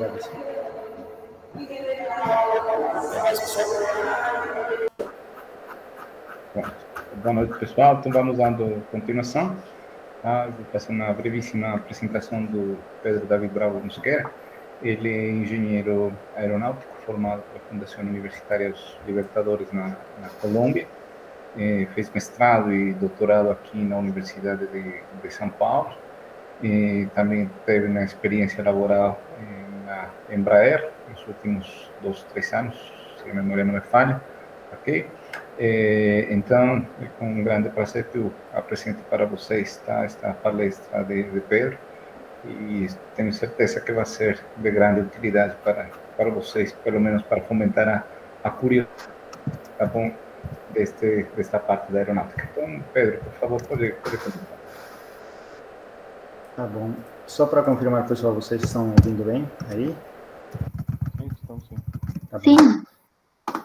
agradeço. Bom, boa noite, pessoal. Então, vamos dando continuação. Vou fazer uma brevíssima apresentação do Pedro David Bravo Mosquera. Ele é engenheiro aeronáutico formado pela Fundação Universitária dos Libertadores na Colômbia. Fez mestrado e doutorado aqui na Universidade de São Paulo. Também teve uma experiência laboral na Embraer nos últimos 2, 3 anos, se a memória não me falha. Ok? Então, é com um grande prazer que eu apresento para vocês esta palestra de Pedro, e tenho certeza que vai ser de grande utilidade para vocês, pelo menos para fomentar a curiosidade, tá bom, desta parte da aeronáutica. Então, Pedro, por favor, pode continuar. Tá bom. Só para confirmar, pessoal, vocês estão ouvindo bem aí? Sim, estão sim. Tá bom. Sim.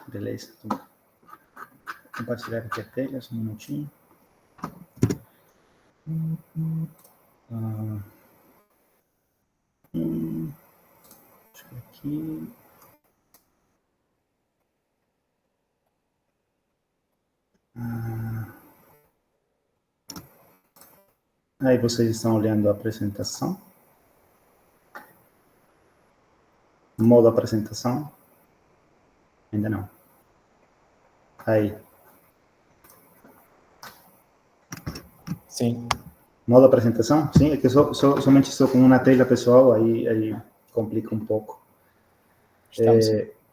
Beleza. Então, vou compartilhar aqui a tela, só um minutinho. Deixa eu ver aqui. Aí vocês estão olhando a apresentação. Modo apresentação. Ainda não. Aí. Sim. Modo apresentação? Sim, é que eu somente estou com uma tela pessoal, aí complica um pouco.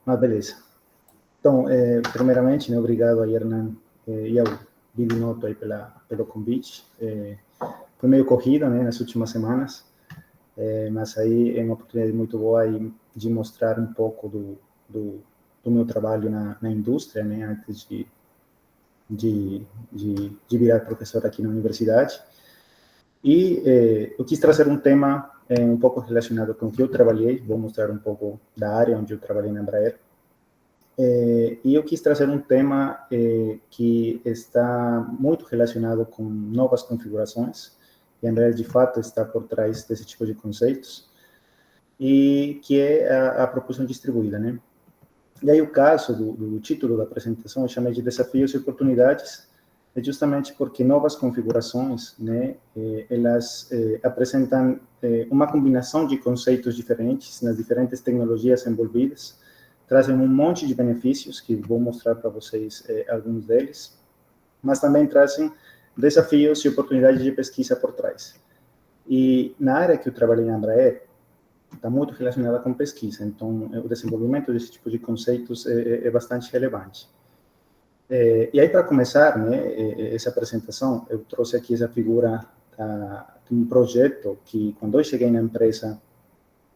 Mas beleza. Então, primeiramente, né, obrigado a Hernan e ao Bilinoto aí pelo convite. Foi meio corrido, né, nas últimas semanas, mas aí é uma oportunidade muito boa aí de mostrar um pouco do meu trabalho na indústria, né, antes de virar professor aqui na universidade. E eu quis trazer um tema um pouco relacionado com o que eu trabalhei, vou mostrar um pouco da área onde eu trabalhei na Embraer. E eu quis trazer um tema que está muito relacionado com novas configurações, e a Embraer, de fato, está por trás desse tipo de conceitos, e que é a propulsão distribuída, né? E aí o caso do título da apresentação eu chamei de Desafios e Oportunidades, é justamente porque novas configurações, né, elas apresentam uma combinação de conceitos diferentes nas diferentes tecnologias envolvidas, trazem um monte de benefícios, que vou mostrar para vocês alguns deles, mas também trazem desafios e oportunidades de pesquisa por trás. E na área que eu trabalhei na Embraer, está muito relacionada com pesquisa, então o desenvolvimento desse tipo de conceitos é bastante relevante. E aí, para começar, né, essa apresentação, eu trouxe aqui essa figura de um projeto que, quando eu cheguei na empresa,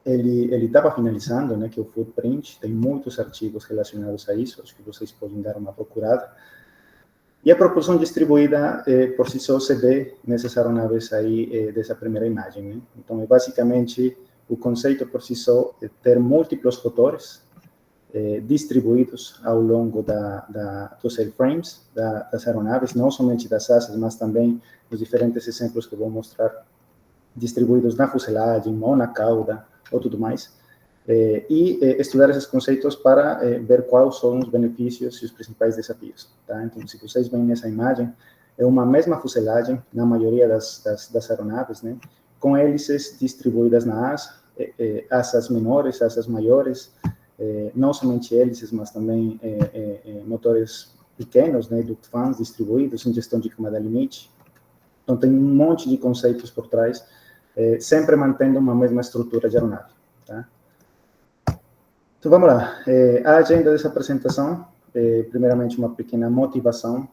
ele estava finalizando, né, que é o Footprint, tem muitos artigos relacionados a isso, acho que vocês podem dar uma procurada. E a propulsão distribuída, por si só, se vê nessas aeronaves aí, dessa primeira imagem, né? Então, é basicamente, o conceito por si só é ter múltiplos rotores distribuídos ao longo dos airframes, das aeronaves, não somente das asas, mas também os diferentes exemplos que vou mostrar, distribuídos na fuselagem, ou na cauda, ou tudo mais, e estudar esses conceitos para ver quais são os benefícios e os principais desafios. Tá? Então, se vocês veem nessa imagem, é uma mesma fuselagem na maioria das aeronaves, né, com hélices distribuídas na asa, asas menores, asas maiores, não somente hélices, mas também motores pequenos, né, duct fans distribuídos, ingestão de camada limite. Então, tem um monte de conceitos por trás, sempre mantendo uma mesma estrutura de aeronave. Tá? Então, vamos lá. A agenda dessa apresentação, primeiramente, uma pequena motivação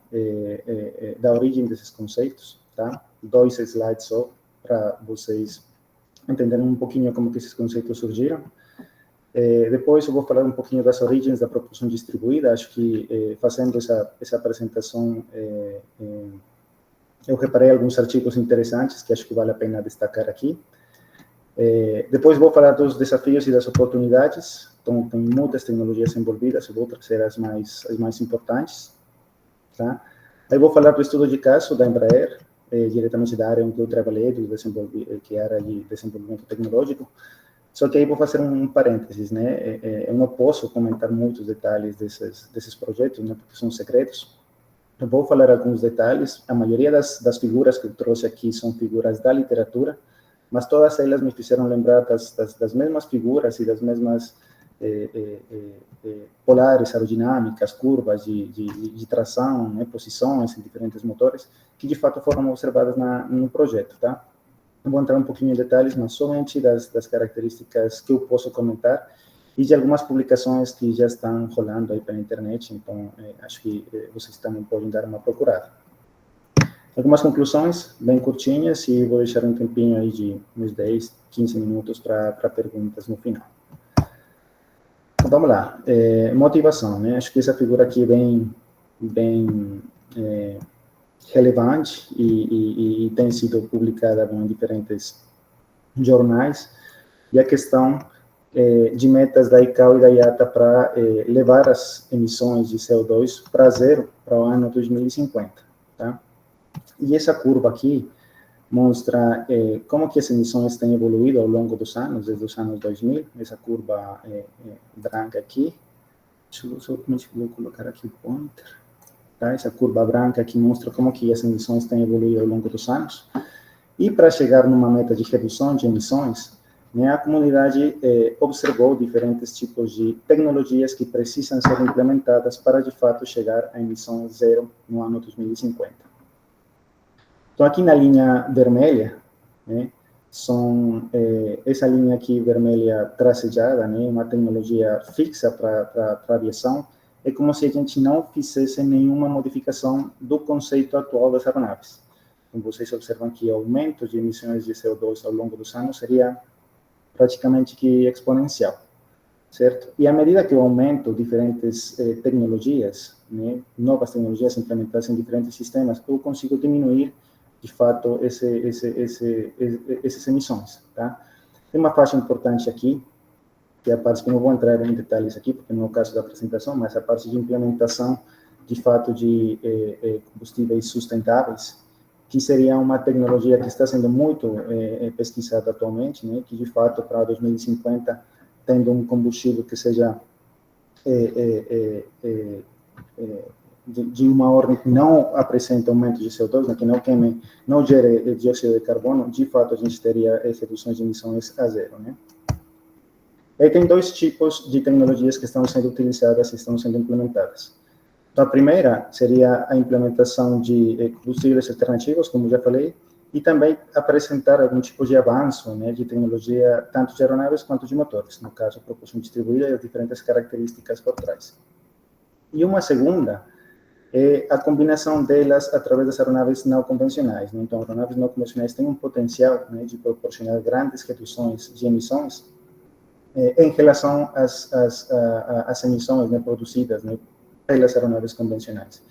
da origem desses conceitos, tá? 2 slides só, para vocês entenderem um pouquinho como que esses conceitos surgiram. Depois eu vou falar um pouquinho das origens da propulsão distribuída. Acho que fazendo essa apresentação, eu reparei alguns artigos interessantes que acho que vale a pena destacar aqui. Depois vou falar dos desafios e das oportunidades. Então, tem muitas tecnologias envolvidas, eu vou trazer as mais importantes. Tá? Aí vou falar do estudo de caso da Embraer, diretamente da área onde eu trabalhei, que é a área de desenvolvimento tecnológico, Só que aí vou fazer um parênteses, né? Eu não posso comentar muitos detalhes desses projetos, né? Porque são segredos. Eu vou falar alguns detalhes. A maioria das figuras que eu trouxe aqui são figuras da literatura, mas todas elas me fizeram lembrar das mesmas figuras e das mesmas polares, aerodinâmicas, curvas de tração, né? Posições em diferentes motores, que de fato foram observadas no projeto, tá? Eu vou entrar um pouquinho em detalhes, mas somente das características que eu posso comentar e de algumas publicações que já estão rolando aí pela internet, então acho que vocês também podem dar uma procurada. Algumas conclusões bem curtinhas e vou deixar um tempinho aí de uns 10, 15 minutos para perguntas no final. Então, vamos lá. Motivação, né? Acho que essa figura aqui é bem relevante e tem sido publicada em diferentes jornais, e a questão de metas da ICAO e da IATA para levar as emissões de CO2 para zero para o ano 2050, tá? E essa curva aqui mostra como que as emissões têm evoluído ao longo dos anos, desde os anos 2000, essa curva branca aqui. Deixa eu colocar aqui o pointer. Tá? Essa curva branca aqui mostra como que as emissões têm evoluído ao longo dos anos. E para chegar numa meta de redução de emissões, né, a comunidade observou diferentes tipos de tecnologias que precisam ser implementadas para, de fato, chegar a emissões zero no ano 2050. Então, aqui na linha vermelha, né, essa linha aqui vermelha tracejada, né, uma tecnologia fixa para a aviação, é como se a gente não fizesse nenhuma modificação do conceito atual das aeronaves. Como vocês observam aqui, o aumento de emissões de CO2 ao longo dos anos seria praticamente que exponencial, certo? E à medida que eu aumento diferentes tecnologias, né, novas tecnologias implementadas em diferentes sistemas, eu consigo diminuir, de fato, essas emissões, tá? Tem uma faixa importante aqui, que é a parte que não vou entrar em detalhes aqui, porque não é o caso da apresentação, mas a parte de implementação, de fato, de combustíveis sustentáveis, que seria uma tecnologia que está sendo muito pesquisada atualmente, né, que, de fato, para 2050, tendo um combustível que seja de uma ordem que não apresenta aumento de CO2, né, que não queime, não gere dióxido de carbono, de fato, a gente teria reduções de emissões a zero, né? E tem dois tipos de tecnologias que estão sendo utilizadas e estão sendo implementadas. Então, a primeira seria a implementação de combustíveis alternativos, como já falei, e também apresentar algum tipo de avanço, né, de tecnologia, tanto de aeronaves quanto de motores, no caso, a propulsão distribuída e as diferentes características por trás. E uma segunda é a combinação delas através das aeronaves não convencionais, né? Então, aeronaves não convencionais têm um potencial, né, de proporcionar grandes reduções de emissões em relação às emissões, né, produzidas, né, pelas aeronaves convencionais.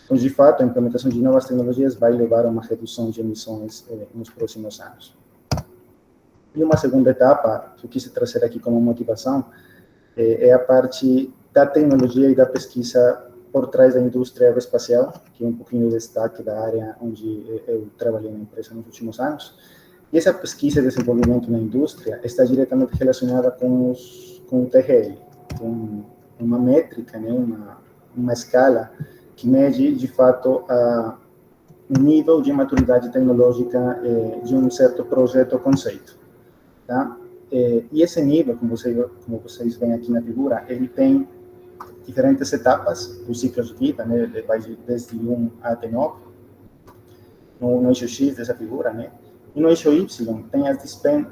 Então, de fato, a implementação de novas tecnologias vai levar a uma redução de emissões nos próximos anos. E uma segunda etapa, que eu quis trazer aqui como motivação, é a parte da tecnologia e da pesquisa por trás da indústria aeroespacial, que é um pouquinho o destaque da área onde eu trabalhei na empresa nos últimos anos. E essa pesquisa e desenvolvimento na indústria está diretamente relacionada com o TRL, com uma métrica, né, uma escala que mede, de fato, o nível de maturidade tecnológica de um certo projeto ou conceito, tá? E esse nível, como vocês veem aqui na figura, ele tem diferentes etapas do ciclo de vida, né? Vai desde 1 até 9, no eixo X dessa figura, né? E no eixo Y tem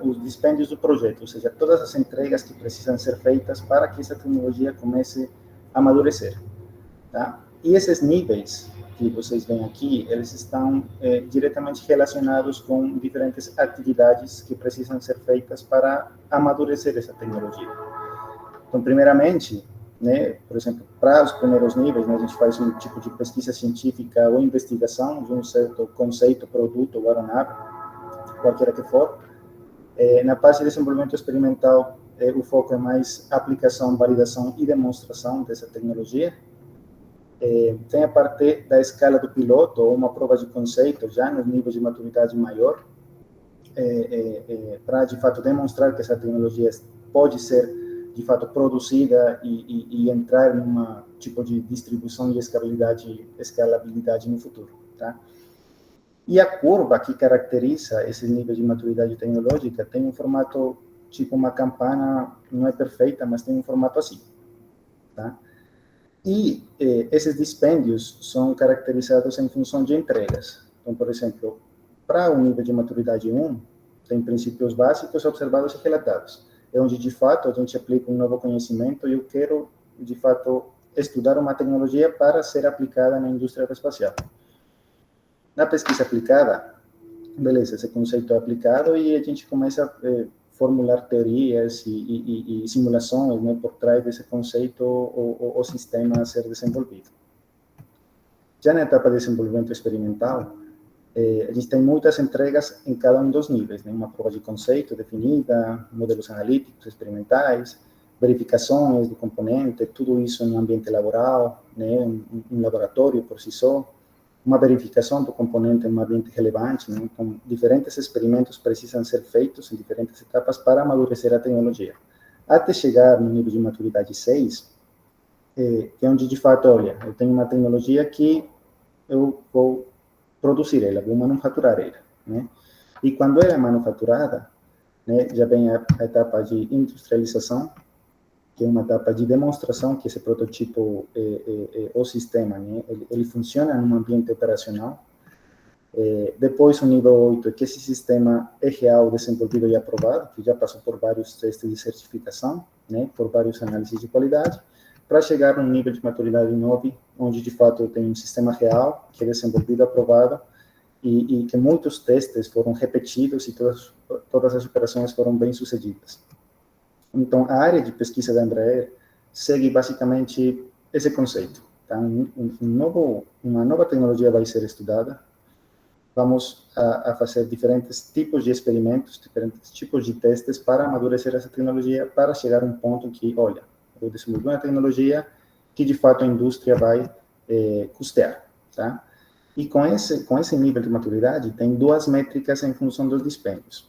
os dispêndios do projeto, ou seja, todas as entregas que precisam ser feitas para que essa tecnologia comece a amadurecer, tá? E esses níveis que vocês veem aqui, eles estão diretamente relacionados com diferentes atividades que precisam ser feitas para amadurecer essa tecnologia. Então, primeiramente, né, por exemplo, para os primeiros níveis, né, a gente faz um tipo de pesquisa científica ou investigação de um certo conceito, produto ou aeronave, qualquer que for. Na parte de desenvolvimento experimental, o foco é mais aplicação, validação e demonstração dessa tecnologia. Tem a parte da escala do piloto, ou uma prova de conceito, já nos níveis de maturidade maior, para, de fato, demonstrar que essa tecnologia pode ser, de fato, produzida e entrar numa tipo de distribuição e escalabilidade no futuro, tá? E a curva que caracteriza esse nível de maturidade tecnológica tem um formato, tipo uma campana, não é perfeita, mas tem um formato assim, tá? E esses dispêndios são caracterizados em função de entregas. Então, por exemplo, para o nível de maturidade 1, tem princípios básicos observados e relatados. É onde, de fato, a gente aplica um novo conhecimento e eu quero, de fato, estudar uma tecnologia para ser aplicada na indústria aeroespacial. Na pesquisa aplicada, beleza, esse conceito é aplicado e a gente começa a formular teorias e simulações, né, por trás desse conceito o sistema a ser desenvolvido. Já na etapa de desenvolvimento experimental, a gente tem muitas entregas em cada um dos níveis, né? Uma prova de conceito definida, modelos analíticos experimentais, verificações do componente, tudo isso no ambiente laboral, né? Um laboratório por si só, uma verificação do componente em um ambiente relevante, né? Então, diferentes experimentos precisam ser feitos em diferentes etapas para amadurecer a tecnologia. Até chegar no nível de maturidade 6, que é onde, de fato, olha, eu tenho uma tecnologia que eu vou produzir ela, vou manufaturar ela, né? E quando ela é manufaturada, né, já vem a etapa de industrialização, que é uma etapa de demonstração que esse prototipo, o sistema, né, ele funciona num ambiente operacional. Depois, o nível 8 é que esse sistema é real, desenvolvido e aprovado, que já passou por vários testes de certificação, né, por vários análises de qualidade, para chegar no nível de maturidade 9, onde, de fato, tem um sistema real, que é desenvolvido, aprovado, e que muitos testes foram repetidos e todas as operações foram bem-sucedidas. Então, a área de pesquisa da Embraer segue basicamente esse conceito. Tá? Uma nova tecnologia vai ser estudada, vamos a fazer diferentes tipos de experimentos, diferentes tipos de testes para amadurecer essa tecnologia, para chegar a um ponto que, olha, eu desenvolvi uma tecnologia que, de fato, a indústria vai custear. Tá? E com esse nível de maturidade, tem duas métricas em função dos dispêndios.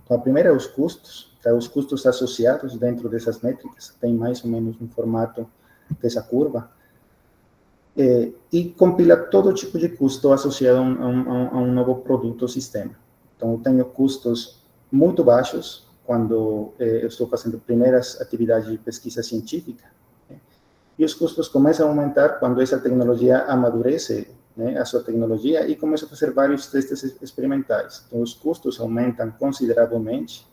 Então, a primeira é os custos, tá? Os custos associados dentro dessas métricas, tem mais ou menos um formato dessa curva, e compila todo tipo de custo associado a um novo produto ou sistema. Então, eu tenho custos muito baixos quando eu estou fazendo primeiras atividades de pesquisa científica, né? E os custos começam a aumentar quando essa tecnologia amadurece, né, a sua tecnologia, e começa a fazer vários testes experimentais. Então, os custos aumentam consideravelmente,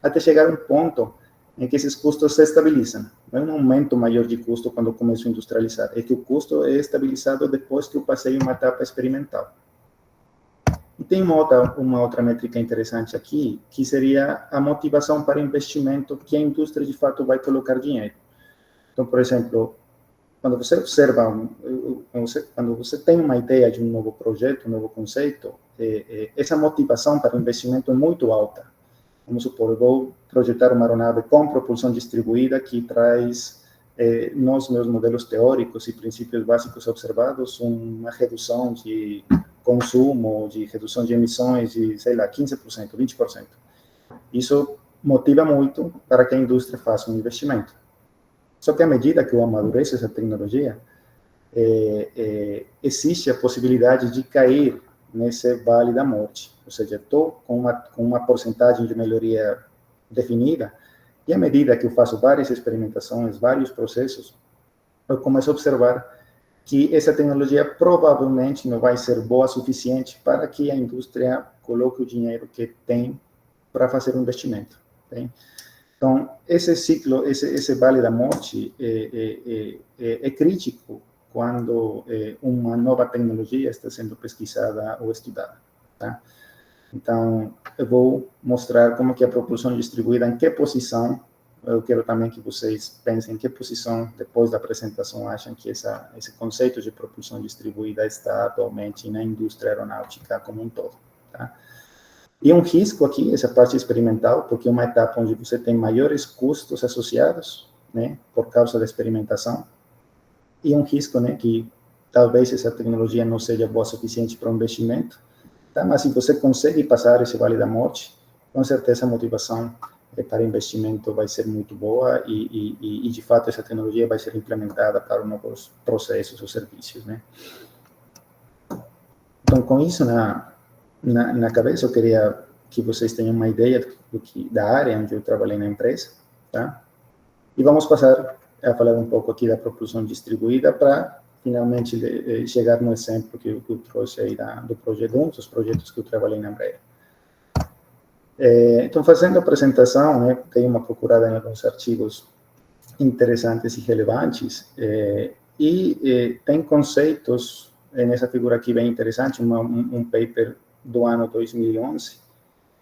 até chegar a um ponto em que esses custos se estabilizam. Não é um aumento maior de custo quando eu começo a industrializar, é que o custo é estabilizado depois que eu passei uma etapa experimental. E tem uma outra métrica interessante aqui, que seria a motivação para investimento que a indústria, de fato, vai colocar dinheiro. Então, por exemplo, quando você observa, quando você tem uma ideia de um novo projeto, um novo conceito, essa motivação para investimento é muito alta. Vamos supor, eu vou projetar uma aeronave com propulsão distribuída que traz, nos meus modelos teóricos e princípios básicos observados, uma redução de consumo, de redução de emissões de, sei lá, 15%, 20%. Isso motiva muito para que a indústria faça um investimento. Só que à medida que eu amadureço essa tecnologia, existe a possibilidade de cair nesse vale da morte. Ou seja, estou com uma porcentagem de melhoria definida, e à medida que eu faço várias experimentações, vários processos, eu começo a observar que essa tecnologia provavelmente não vai ser boa o suficiente para que a indústria coloque o dinheiro que tem para fazer o investimento. Okay? Então, esse ciclo, esse vale da morte é crítico quando uma nova tecnologia está sendo pesquisada ou estudada. Tá? Então, eu vou mostrar como que a propulsão distribuída, em que posição, eu quero também que vocês pensem em que posição, depois da apresentação, acham que esse conceito de propulsão distribuída está atualmente na indústria aeronáutica como um todo. Tá? E um risco aqui, essa parte experimental, porque é uma etapa onde você tem maiores custos associados, né, por causa da experimentação, e um risco, né, que talvez essa tecnologia não seja boa o suficiente para o investimento, tá? Mas se você consegue passar esse vale da morte, com certeza a motivação para investimento vai ser muito boa e de fato essa tecnologia vai ser implementada para novos processos ou serviços, né? Então, com isso na cabeça, eu queria que vocês tenham uma ideia da área onde eu trabalhei na empresa, tá? E vamos passar a falar um pouco aqui da propulsão distribuída para finalmente chegar no exemplo que eu trouxe aí do projeto 1, dos projetos que eu trabalhei na Embraer. Então, fazendo a apresentação, né, dei uma procurada em alguns artigos interessantes e relevantes, tem conceitos nessa figura aqui bem interessante, um paper do ano 2011,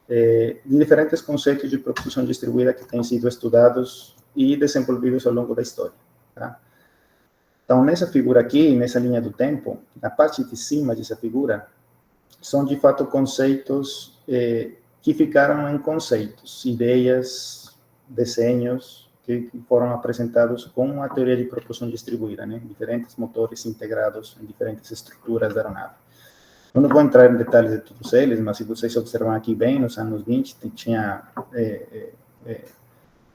de diferentes conceitos de propulsão distribuída que têm sido estudados e desenvolvidos ao longo da história, tá? Então, nessa figura aqui, nessa linha do tempo, na parte de cima dessa figura, são de fato conceitos que ficaram em conceitos, ideias, desenhos que foram apresentados com a teoria de propulsão distribuída, né? Diferentes motores integrados em diferentes estruturas da aeronave. Eu não vou entrar em detalhes de todos eles, mas se vocês observam aqui bem, nos anos 20, tinha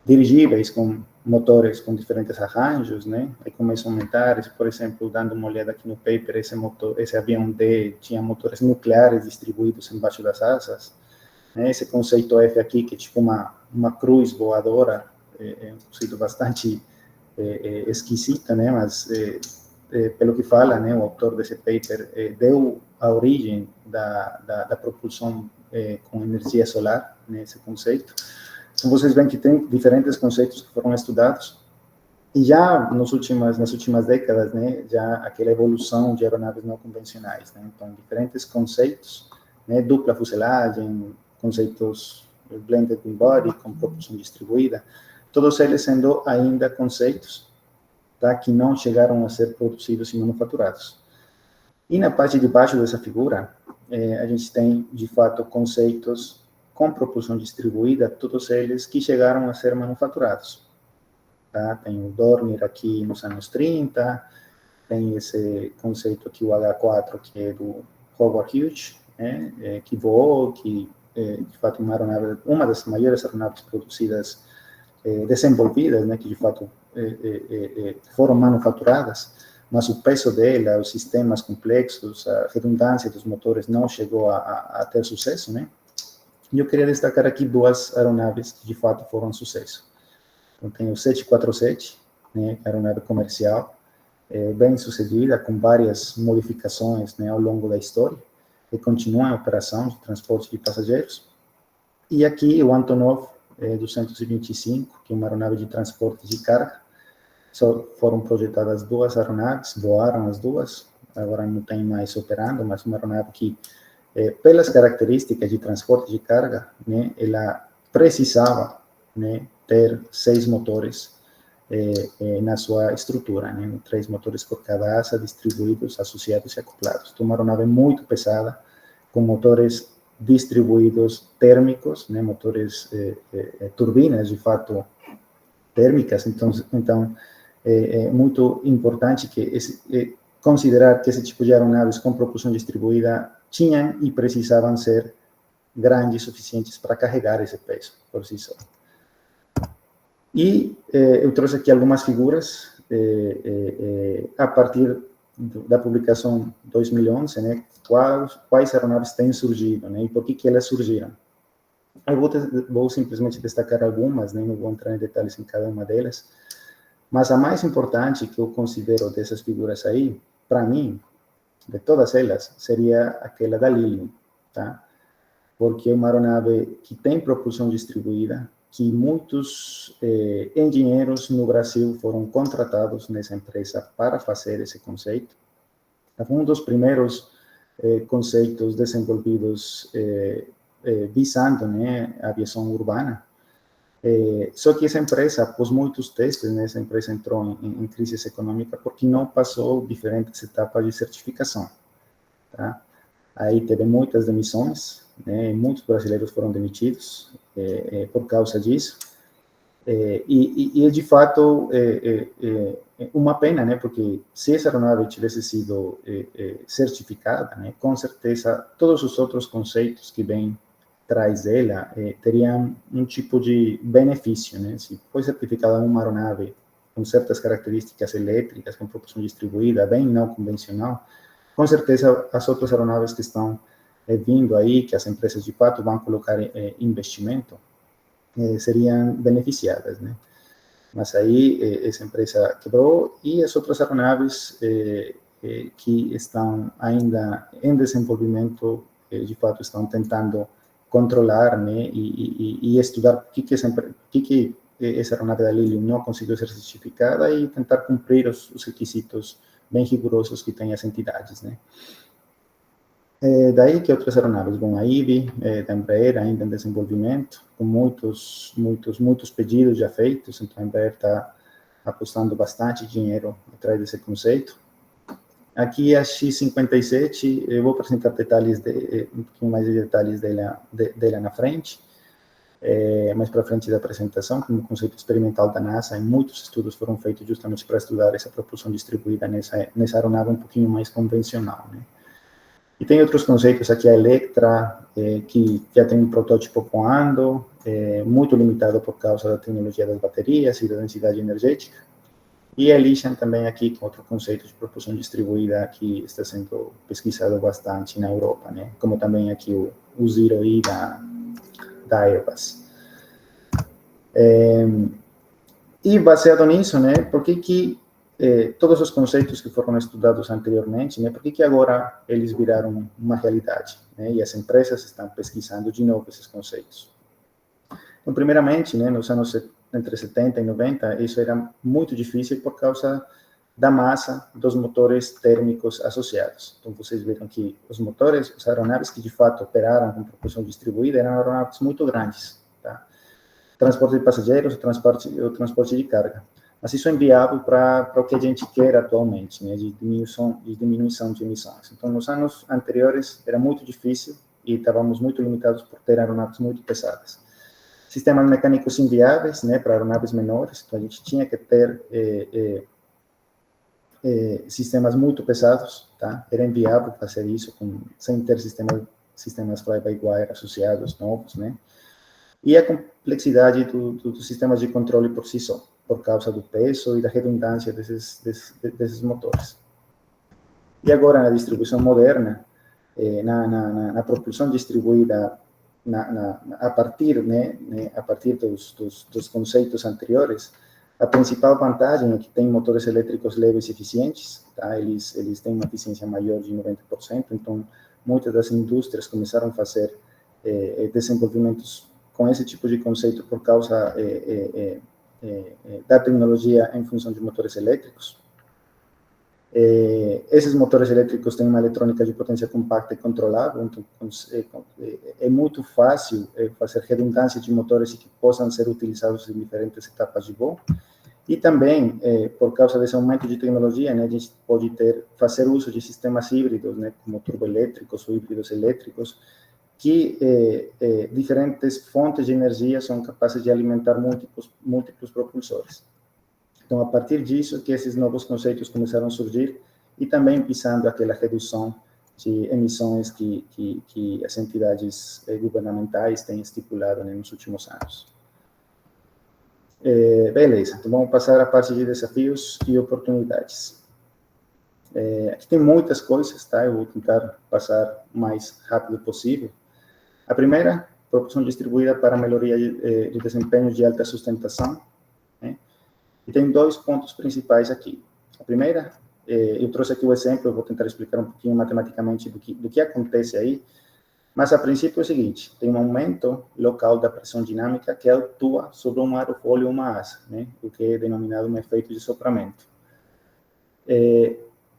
dirigíveis com motores com diferentes arranjos, né? Aí começam a aumentar, por exemplo, dando uma olhada aqui no paper, esse avião D tinha motores nucleares distribuídos embaixo das asas, né? Esse conceito F aqui, que é tipo uma cruz voadora, é um conceito bastante esquisito, né? Mas pelo que fala, né, o autor desse paper deu a origem da propulsão com energia solar, né, esse conceito. Então, vocês veem que tem diferentes conceitos que foram estudados, e já nas últimas décadas, né, já aquela evolução de aeronaves não convencionais, né, então, diferentes conceitos, né, dupla fuselagem, conceitos blended wing body, com propulsão distribuída, todos eles sendo ainda conceitos, tá, que não chegaram a ser produzidos e manufaturados. E na parte de baixo dessa figura, a gente tem, de fato, conceitos com propulsão distribuída, todos eles que chegaram a ser manufaturados. Tá? Tem o Dornier aqui nos anos 30, tem esse conceito aqui, o H-4, que é do Howard Hughes, né? Que voou, que, de fato, uma das maiores aeronaves produzidas, desenvolvidas, né? Que, de fato, foram manufaturadas, mas o peso dela, os sistemas complexos, a redundância dos motores não chegou a ter sucesso, né? E eu queria destacar aqui duas aeronaves que, de fato, foram um sucesso. Então, tem o 747, né, aeronave comercial, bem sucedida, com várias modificações, né, ao longo da história, e continua em operação de transporte de passageiros. E aqui o Antonov 225, que é uma aeronave de transporte de carga. Só foram projetadas duas aeronaves, voaram as duas, agora não tem mais operando, mas uma aeronave que, pelas características de transporte de carga, né, ela precisava, né, ter 6 motores na sua estrutura, né, 3 motores por cada asa, distribuídos, associados e acoplados. Então, uma aeronave muito pesada, com motores distribuídos térmicos, né, motores turbinas, de fato, térmicas. Então é muito importante que considerar que esse tipo de aeronaves com propulsão distribuída tinham e precisavam ser grandes, suficientes para carregar esse peso por si só. E eu trouxe aqui algumas figuras a partir da publicação 2011, né, quais aeronaves têm surgido, né, e por que elas surgiram. Eu vou simplesmente destacar algumas, né, não vou entrar em detalhes em cada uma delas, mas a mais importante que eu considero dessas figuras aí, para mim, de todas elas, seria aquela da Lilium, tá? Porque é uma aeronave que tem propulsão distribuída, que muitos engenheiros no Brasil foram contratados nessa empresa para fazer esse conceito. Foi um dos primeiros conceitos desenvolvidos visando, né, a aviação urbana. Só que essa empresa, após muitos testes, né, essa empresa entrou em crise econômica porque não passou diferentes etapas de certificação. Tá? Aí teve muitas demissões, né, muitos brasileiros foram demitidos por causa disso. E de fato, uma pena, né, porque se essa aeronave tivesse sido certificada, né, com certeza todos os outros conceitos que vêm atrás dela teriam um tipo de benefício, né, se foi certificada uma aeronave com certas características elétricas, com propulsão distribuída, bem não convencional, com certeza as outras aeronaves que estão vindo aí, que as empresas de fato vão colocar investimento, seriam beneficiadas, né. Mas aí essa empresa quebrou e as outras aeronaves que estão ainda em desenvolvimento, de fato estão tentando controlar, né, e estudar por que essa aeronave da Lilium não conseguiu ser certificada e tentar cumprir os requisitos bem rigorosos que têm as entidades, né. Daí que outras aeronaves, bom, a IBI, da Embraer, ainda em desenvolvimento, com muitos pedidos já feitos, então a Embraer está apostando bastante dinheiro atrás desse conceito. Aqui a X-57, eu vou apresentar detalhes, um pouquinho mais de detalhes dela na frente, mais para frente da apresentação, como conceito experimental da NASA, e muitos estudos foram feitos justamente para estudar essa propulsão distribuída nessa aeronave um pouquinho mais convencional, né. E tem outros conceitos aqui, a Electra, que já tem um protótipo voando, muito limitado por causa da tecnologia das baterias e da densidade energética. E a Elysian também aqui, com outro conceito de propulsão distribuída, que está sendo pesquisado bastante na Europa, né? Como também aqui o Zero-E da Airbus. E baseado nisso, né, por que todos os conceitos que foram estudados anteriormente, né, por que agora eles viraram uma realidade, né, e as empresas estão pesquisando de novo esses conceitos? Então, primeiramente, né, nos anos entre 70 e 90, isso era muito difícil por causa da massa dos motores térmicos associados. Então, vocês viram que os motores, as aeronaves que de fato operaram com propulsão distribuída, eram aeronaves muito grandes, tá? Transporte de passageiros, o transporte de carga. Mas isso é inviável para o que a gente quer atualmente, né, de diminuição de emissões. Então, nos anos anteriores, era muito difícil e estávamos muito limitados por ter aeronaves muito pesadas. Sistemas mecânicos inviáveis, né, para aeronaves menores, então a gente tinha que ter sistemas muito pesados, tá? Era inviável fazer isso sem ter sistemas fly-by-wire associados novos, né? E a complexidade dos sistemas de controle por si só, por causa do peso e da redundância desses motores. E agora, na distribuição moderna, na propulsão distribuída a partir, né, a partir dos conceitos anteriores, a principal vantagem é que tem motores elétricos leves e eficientes, tá? Eles têm uma eficiência maior de 90%, então muitas das indústrias começaram a fazer desenvolvimentos com esse tipo de conceito por causa da tecnologia em função de motores elétricos. Esses motores elétricos têm uma eletrônica de potência compacta e controlável, então é muito fácil fazer redundância de motores que possam ser utilizados em diferentes etapas de voo. E também, por causa desse aumento de tecnologia, né, a gente pode fazer uso de sistemas híbridos, né, como turboelétricos ou híbridos elétricos, que diferentes fontes de energia são capazes de alimentar múltiplos propulsores. Então, a partir disso que esses novos conceitos começaram a surgir e também visando aquela redução de emissões que as entidades governamentais têm estipulado, né, nos últimos anos. Beleza, então vamos passar à parte de desafios e oportunidades. Aqui tem muitas coisas, tá? Eu vou tentar passar o mais rápido possível. A primeira, propulsão distribuída para melhoria de desempenho de alta sustentação, né? E tem dois pontos principais aqui. A primeira, eu trouxe aqui o exemplo, eu vou tentar explicar um pouquinho matematicamente do que acontece aí, mas a princípio é o seguinte, tem um aumento local da pressão dinâmica que atua sobre um aerofólio ou uma asa, né? O que é denominado um efeito de sopramento.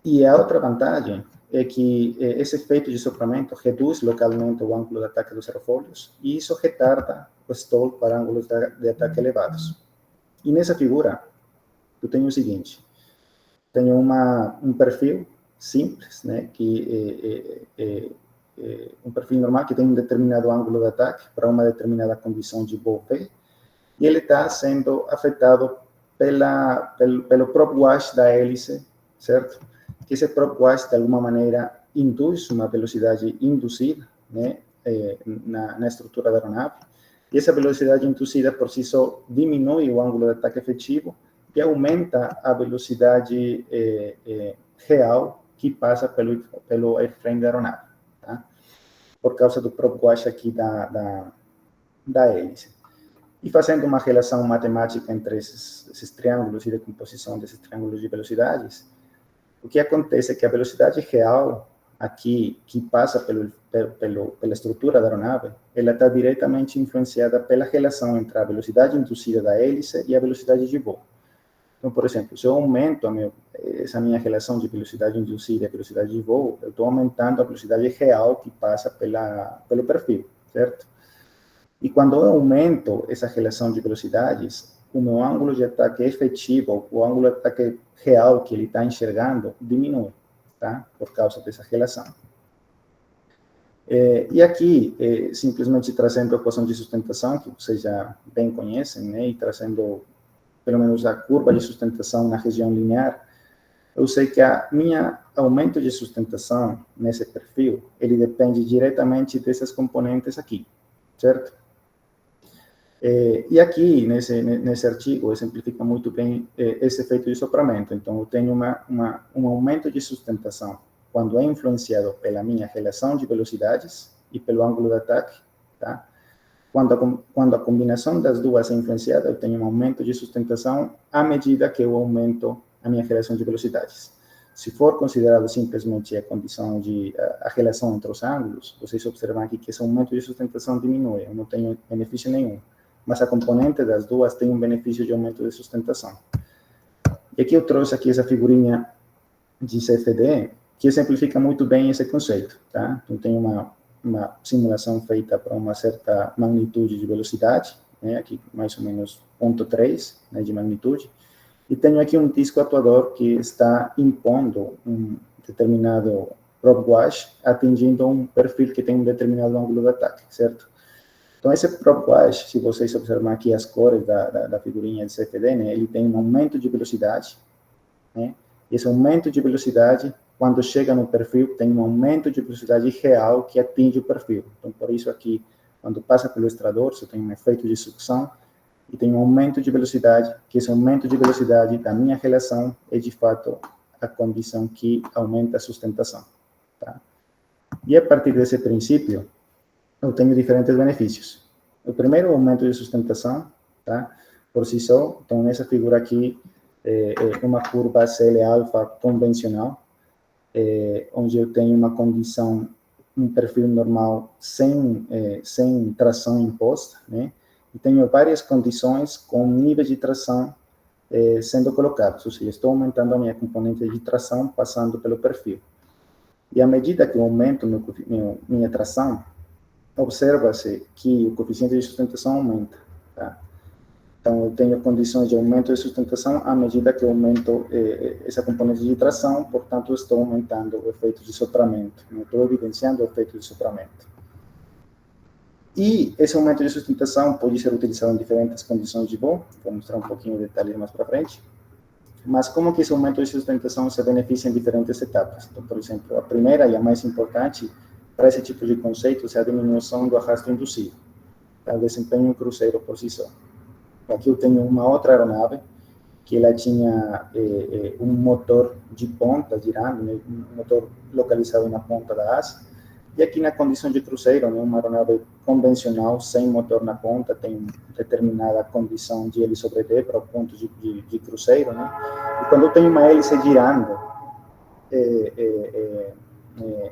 E a outra vantagem é que esse efeito de sopramento reduz localmente o ângulo de ataque dos aerofólios e isso retarda o stall para ângulos de ataque elevados. E nessa figura, eu tenho o seguinte, tenho um perfil simples, né, que um perfil normal que tem um determinado ângulo de ataque para uma determinada condição de voo P, e ele está sendo afetado pelo prop wash da hélice, certo? Que esse prop wash, de alguma maneira, induz uma velocidade induzida, né, na estrutura da aeronave, e essa velocidade induzida por si só diminui o ângulo de ataque efetivo e aumenta a velocidade real que passa pelo airframe da aeronave, tá? Por causa do prop wash aqui da hélice. E fazendo uma relação matemática entre esses triângulos e decomposição desses triângulos de velocidades, o que acontece é que a velocidade real aqui, que passa pela estrutura da aeronave, ela está diretamente influenciada pela relação entre a velocidade induzida da hélice e a velocidade de voo. Então, por exemplo, se eu aumento essa minha relação de velocidade induzida e velocidade de voo, eu estou aumentando a velocidade real que passa pelo perfil, certo? E quando eu aumento essa relação de velocidades, o meu ângulo de ataque efetivo, o ângulo de ataque real que ele está enxergando, diminui, tá? Por causa dessa relação. E aqui, simplesmente trazendo a equação de sustentação, que vocês já bem conhecem, né? E trazendo, pelo menos, a curva de sustentação na região linear, eu sei que a minha aumento de sustentação nesse perfil, ele depende diretamente dessas componentes aqui, certo? E aqui, nesse artigo, exemplifica muito bem esse efeito de sopramento. Então, eu tenho um aumento de sustentação quando é influenciado pela minha relação de velocidades e pelo ângulo de ataque, tá? Quando a combinação das duas é influenciada, eu tenho um aumento de sustentação à medida que eu aumento a minha relação de velocidades. Se for considerado simplesmente a relação entre os ângulos, vocês observam aqui que esse aumento de sustentação diminui, eu não tenho benefício nenhum. Mas a componente das duas tem um benefício de aumento de sustentação. E aqui eu trouxe aqui essa figurinha de CFD, que exemplifica muito bem esse conceito, tá? Então, tem uma simulação feita para uma certa magnitude de velocidade, né? Aqui mais ou menos 0,3, né, de magnitude, e tenho aqui um disco atuador que está impondo um determinado prop wash, atingindo um perfil que tem um determinado ângulo de ataque, certo? Então, esse prop wash, se vocês observarem aqui as cores da figurinha de CFD, né, ele tem um aumento de velocidade, né? Esse aumento de velocidade, quando chega no perfil, tem um aumento de velocidade real que atinge o perfil. Então, por isso aqui, quando passa pelo extrador, você tem um efeito de sucção e tem um aumento de velocidade, que esse aumento de velocidade da minha relação é, de fato, a condição que aumenta a sustentação, tá? E a partir desse princípio, eu tenho diferentes benefícios. O primeiro, o aumento de sustentação, tá? Por si só. Então, nessa figura aqui, é uma curva CL-alfa convencional, onde eu tenho uma condição, um perfil normal sem tração imposta, né? E tenho várias condições com níveis de tração sendo colocados, ou seja, estou aumentando a minha componente de tração passando pelo perfil. E à medida que eu aumento minha tração, observa-se que o coeficiente de sustentação aumenta, tá? Então, eu tenho condições de aumento de sustentação à medida que eu aumento essa componente de tração, portanto, eu estou aumentando o efeito de sopramento, eu estou evidenciando o efeito de sopramento. E esse aumento de sustentação pode ser utilizado em diferentes condições de voo, vou mostrar um pouquinho de detalhes mais para frente. Mas como que esse aumento de sustentação se beneficia em diferentes etapas? Então, por exemplo, a primeira e a mais importante para esse tipo de conceitos é a diminuição do arrasto induzido, tá? O desempenho em cruzeiro por si só. Aqui eu tenho uma outra aeronave que ela tinha um motor de ponta girando, né, um motor localizado na ponta da asa, e aqui na condição de cruzeiro, né, uma aeronave convencional, sem motor na ponta, tem determinada condição de L sobre D para o ponto de cruzeiro, né? E quando eu tenho uma hélice girando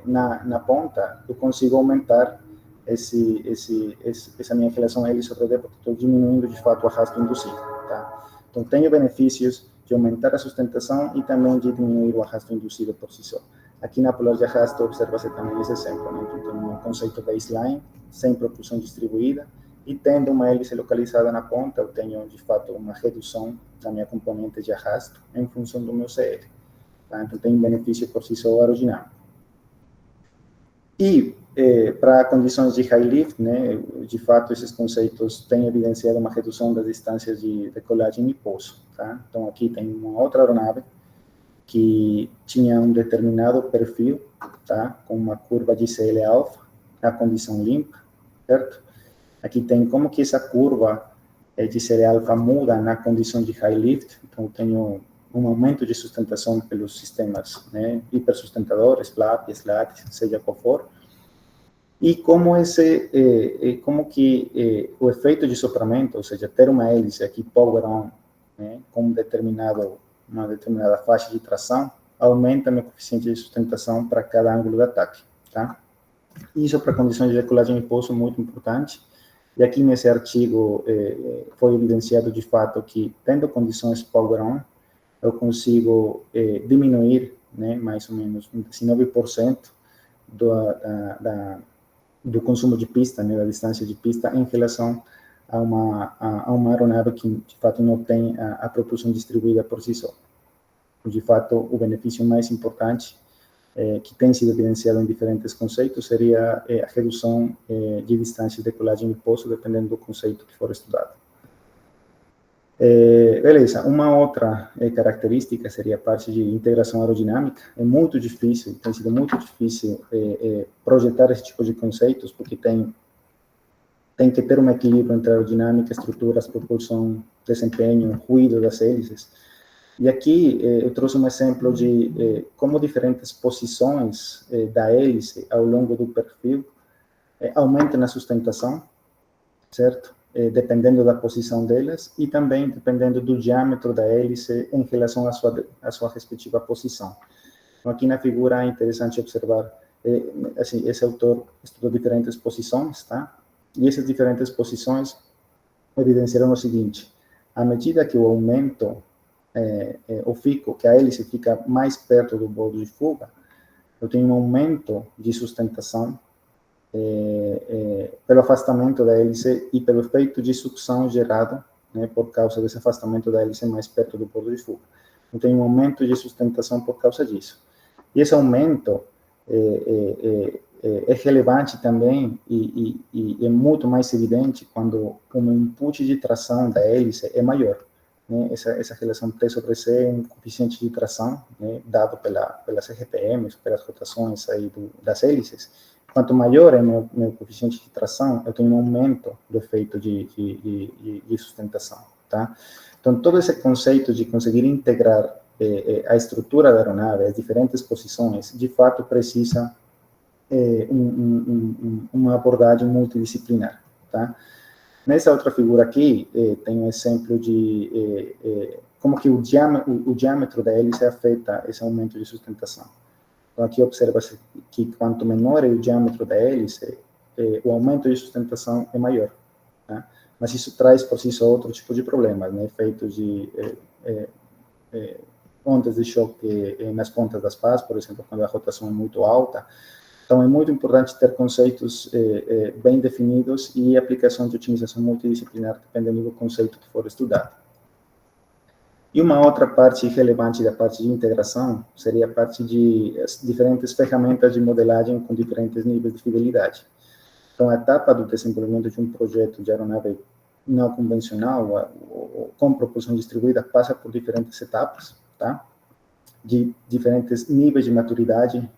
na ponta, eu consigo aumentar essa minha relação L sobre D, porque estou diminuindo, de fato, o arrasto induzido, tá? Então, tenho benefícios de aumentar a sustentação e também de diminuir o arrasto induzido por si só. Aqui na polar de arrasto, observa-se também esse exemplo, né? Então, tem um conceito baseline, sem propulsão distribuída, e tendo uma hélice localizada na ponta, eu tenho, de fato, uma redução da minha componente de arrasto em função do meu CL. Tá? Então, tem um benefício por si só aerodinâmico. E, para condições de high lift, né, de fato, esses conceitos têm evidenciado uma redução das distâncias de decolagem e pouso. Tá? tá? Então, aqui tem uma outra aeronave que tinha um determinado perfil, tá? Com uma curva de CL alfa, a condição limpa, certo? Aqui tem como que essa curva de CL alfa muda na condição de high lift. Então, eu tenho um aumento de sustentação pelos sistemas, né? Hipersustentadores, PLAP, SLAT, seja qual for. E como o efeito de sopramento, ou seja, ter uma hélice aqui power on, né, com uma determinada faixa de tração, aumenta meu coeficiente de sustentação para cada ângulo de ataque, tá? Isso para condições de decolagem em pouso muito importante. E aqui nesse artigo foi evidenciado de fato que, tendo condições power on, eu consigo diminuir, né, mais ou menos 19% do consumo de pista, né, da distância de pista, em relação a uma aeronave que, de fato, não tem a propulsão distribuída por si só. De fato, o benefício mais importante, que tem sido evidenciado em diferentes conceitos, seria a redução de distância de decolagem e pouso, dependendo do conceito que for estudado. Beleza, uma outra característica seria a parte de integração aerodinâmica. É muito difícil, tem sido muito difícil projetar esse tipo de conceitos, porque tem que ter um equilíbrio entre aerodinâmica, estruturas, propulsão, desempenho, ruído das hélices. E aqui eu trouxe um exemplo de como diferentes posições da hélice ao longo do perfil aumentam a sustentação, certo? Dependendo da posição delas, e também dependendo do diâmetro da hélice em relação à sua respectiva posição. Então, aqui na figura é interessante observar, assim, esse autor estudou diferentes posições, tá? E essas diferentes posições evidenciaram o seguinte: à medida que eu aumento, que a hélice fica mais perto do bordo de fuga, eu tenho um aumento de sustentação pelo afastamento da hélice e pelo efeito de sucção gerado, né, por causa desse afastamento da hélice mais perto do bordo de fuga. Eu tenho um aumento de sustentação por causa disso. E esse aumento é relevante também e é muito mais evidente quando o input de tração da hélice é maior. Né? Essa relação T sobre C é um coeficiente de tração, né, dado pelas RPMs, pelas rotações aí das hélices. Quanto maior é meu coeficiente de tração, eu tenho um aumento do efeito de sustentação, tá? Então, todo esse conceito de conseguir integrar a estrutura da aeronave, as diferentes posições, de fato precisa uma abordagem multidisciplinar, tá? Nessa outra figura aqui, tem um exemplo de como que o diâmetro da hélice afeta esse aumento de sustentação. Então, aqui observa-se que quanto menor é o diâmetro da hélice, o aumento de sustentação é maior, tá? Mas isso traz por si só outro tipo de problemas, né? Efeitos de ondas de choque nas pontas das pás, por exemplo, quando a rotação é muito alta. Então, é muito importante ter conceitos bem definidos e aplicação de otimização multidisciplinar, dependendo do conceito que for estudado. E uma outra parte relevante da parte de integração seria a parte de diferentes ferramentas de modelagem com diferentes níveis de fidelidade. Então, a etapa do desenvolvimento de um projeto de aeronave não convencional ou com propulsão distribuída passa por diferentes etapas, tá? De diferentes níveis de maturidade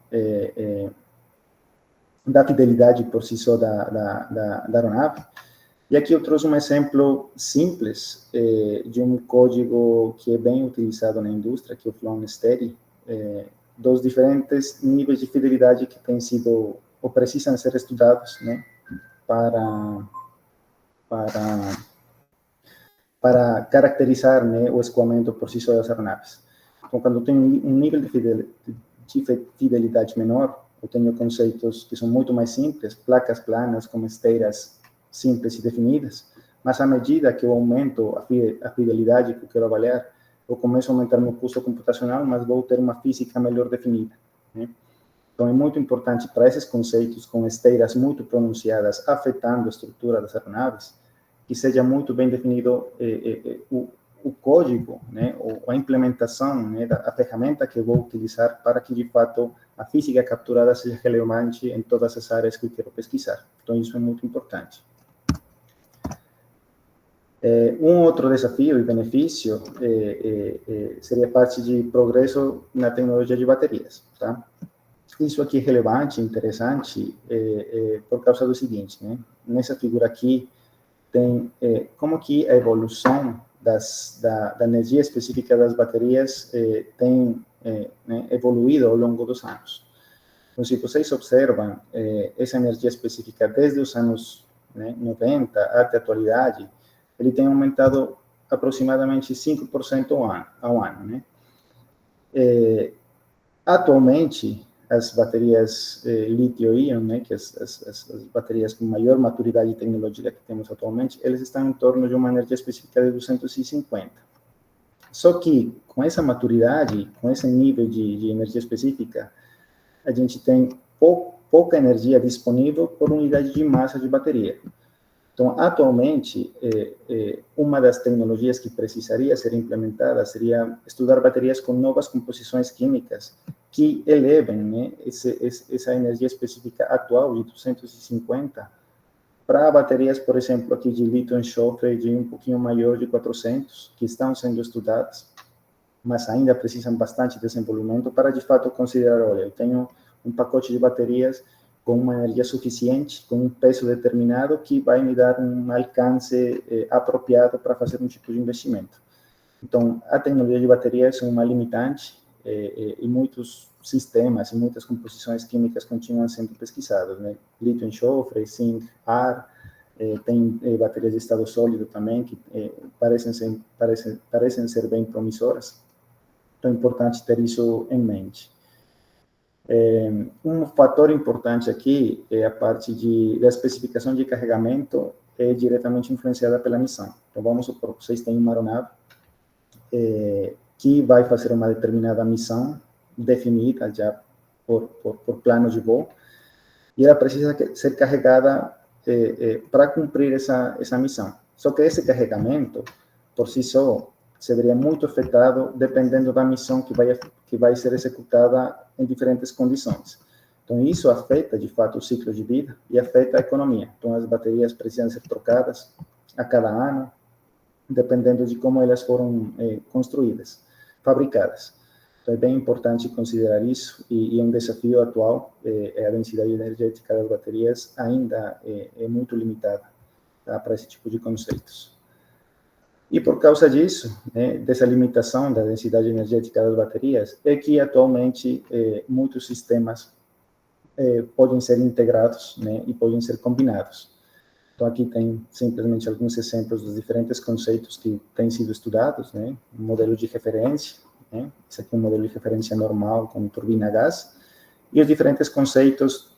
da fidelidade por si só da aeronave. E aqui eu trouxe um exemplo simples de um código que é bem utilizado na indústria, que é o Flown Steady, dos diferentes níveis de fidelidade que têm sido ou precisam ser estudados, né, para caracterizar, né, o escoamento por si só das aeronaves. Então, quando eu tenho um nível de fidelidade menor, eu tenho conceitos que são muito mais simples, placas planas com esteiras simples e definidas, mas à medida que eu aumento a fidelidade que eu quero avaliar, eu começo a aumentar meu custo computacional, mas vou ter uma física melhor definida, né? Então, é muito importante para esses conceitos com esteiras muito pronunciadas, afetando a estrutura das aeronaves, que seja muito bem definido o código, né, ou a implementação, né, da ferramenta que eu vou utilizar para que, de fato, a física capturada seja relevante em todas as áreas que eu quero pesquisar. Então, isso é muito importante. Outro desafio e benefício seria parte de progresso na tecnologia de baterias, tá? Isso aqui é relevante, interessante, por causa do seguinte, né? Nessa figura aqui tem como que a evolução da energia específica das baterias tem né, evoluído ao longo dos anos. Então, se vocês observam essa energia específica desde os anos 90 até a atualidade, ele tem aumentado aproximadamente 5% ao ano, né? Atualmente, as baterias lítio-íon, né, que as baterias com maior maturidade tecnológica que temos atualmente, eles estão em torno de uma energia específica de 250. Só que, com essa maturidade, com esse nível de energia específica, a gente tem pouca energia disponível por unidade de massa de bateria. Então, atualmente, uma das tecnologias que precisaria ser implementada seria estudar baterias com novas composições químicas que elevem, né, essa energia específica atual de 250 para baterias, por exemplo, aqui de lítio-enxofre de um pouquinho maior de 400, que estão sendo estudadas, mas ainda precisam bastante desenvolvimento para, de fato, considerar, olha, eu tenho um pacote de baterias com uma energia suficiente, com um peso determinado, que vai me dar um alcance apropriado para fazer um tipo de investimento. Então, a tecnologia de baterias é uma limitante e muitos sistemas e muitas composições químicas continuam sendo pesquisadas, né? Lítio-enxofre, zinc, ar, tem baterias de estado sólido também, que parecem ser bem promissoras. Então, é importante ter isso em mente. Um fator importante aqui é a parte da especificação de carregamento diretamente influenciada pela missão. Então, vamos supor que vocês têm uma aeronave que vai fazer uma determinada missão definida já por plano de voo, e ela precisa ser carregada para cumprir essa missão. Só que esse carregamento, por si só, se veria muito afetado dependendo da missão que vai ser executada em diferentes condições. Então, isso afeta, de fato, o ciclo de vida e afeta a economia. Então, as baterias precisam ser trocadas a cada ano, dependendo de como elas foram construídas, fabricadas. Então, é bem importante considerar isso, e um desafio atual, a densidade energética das baterias ainda é muito limitada, tá, para esse tipo de conceitos. E por causa disso, né, dessa limitação da densidade energética das baterias, é que atualmente muitos sistemas podem ser integrados, né, e podem ser combinados. Então, aqui tem simplesmente alguns exemplos dos diferentes conceitos que têm sido estudados, né? Um modelo de referência, né? Esse aqui é um modelo de referência normal com turbina a gás, e os diferentes conceitos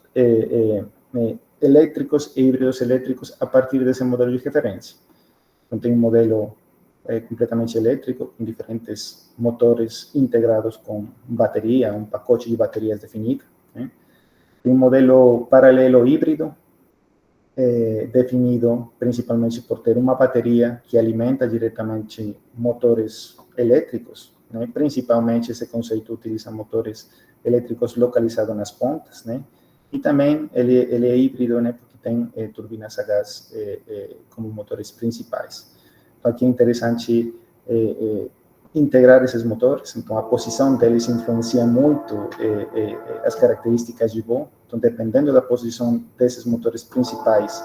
elétricos e híbridos elétricos a partir desse modelo de referência. Então, tem um modelo completamente elétrico, com diferentes motores integrados com bateria, um pacote de baterias definido, né? Tem um modelo paralelo híbrido, definido principalmente por ter uma bateria que alimenta diretamente motores elétricos, né? Principalmente esse conceito utiliza motores elétricos localizados nas pontas, né? E também ele é híbrido, né? Porque tem turbinas a gás como motores principais. Então, aqui é interessante integrar esses motores. Então, a posição deles influencia muito as características de voo. Então, dependendo da posição desses motores principais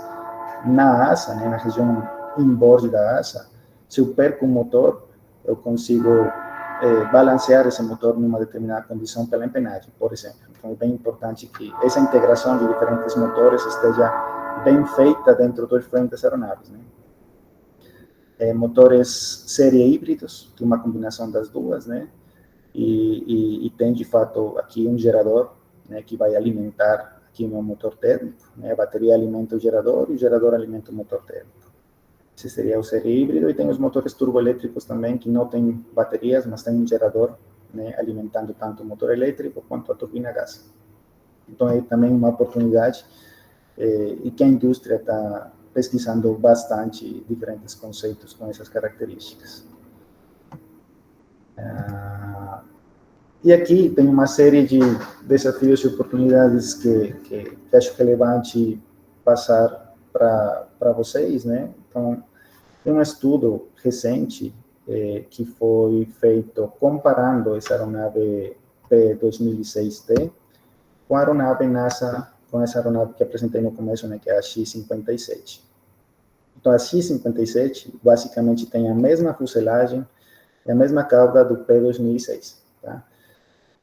na asa, né, na região inboard da asa, se eu perco um motor, eu consigo balancear esse motor numa determinada condição pela empenagem, por exemplo. Então, é bem importante que essa integração de diferentes motores esteja bem feita dentro dos diferentes aeronaves, né? Motores série híbridos, que é uma combinação das duas, né? E tem, de fato, aqui um gerador, né, que vai alimentar aqui no motor térmico, né? A bateria alimenta o gerador e o gerador alimenta o motor térmico. Esse seria o série híbrido, e tem os motores turboelétricos também, que não tem baterias, mas tem um gerador, né, alimentando tanto o motor elétrico quanto a turbina a gás. Então, é também uma oportunidade e que a indústria está pesquisando bastante diferentes conceitos com essas características. E aqui tem uma série de desafios e oportunidades que acho relevante passar para vocês, né? Então, Tem um estudo recente que foi feito comparando essa aeronave P-2006T com a aeronave NASA, com essa aeronave que apresentei no começo, né, que é a X-57. Então, a X-57 basicamente tem a mesma fuselagem e a mesma cauda do P-2006, tá?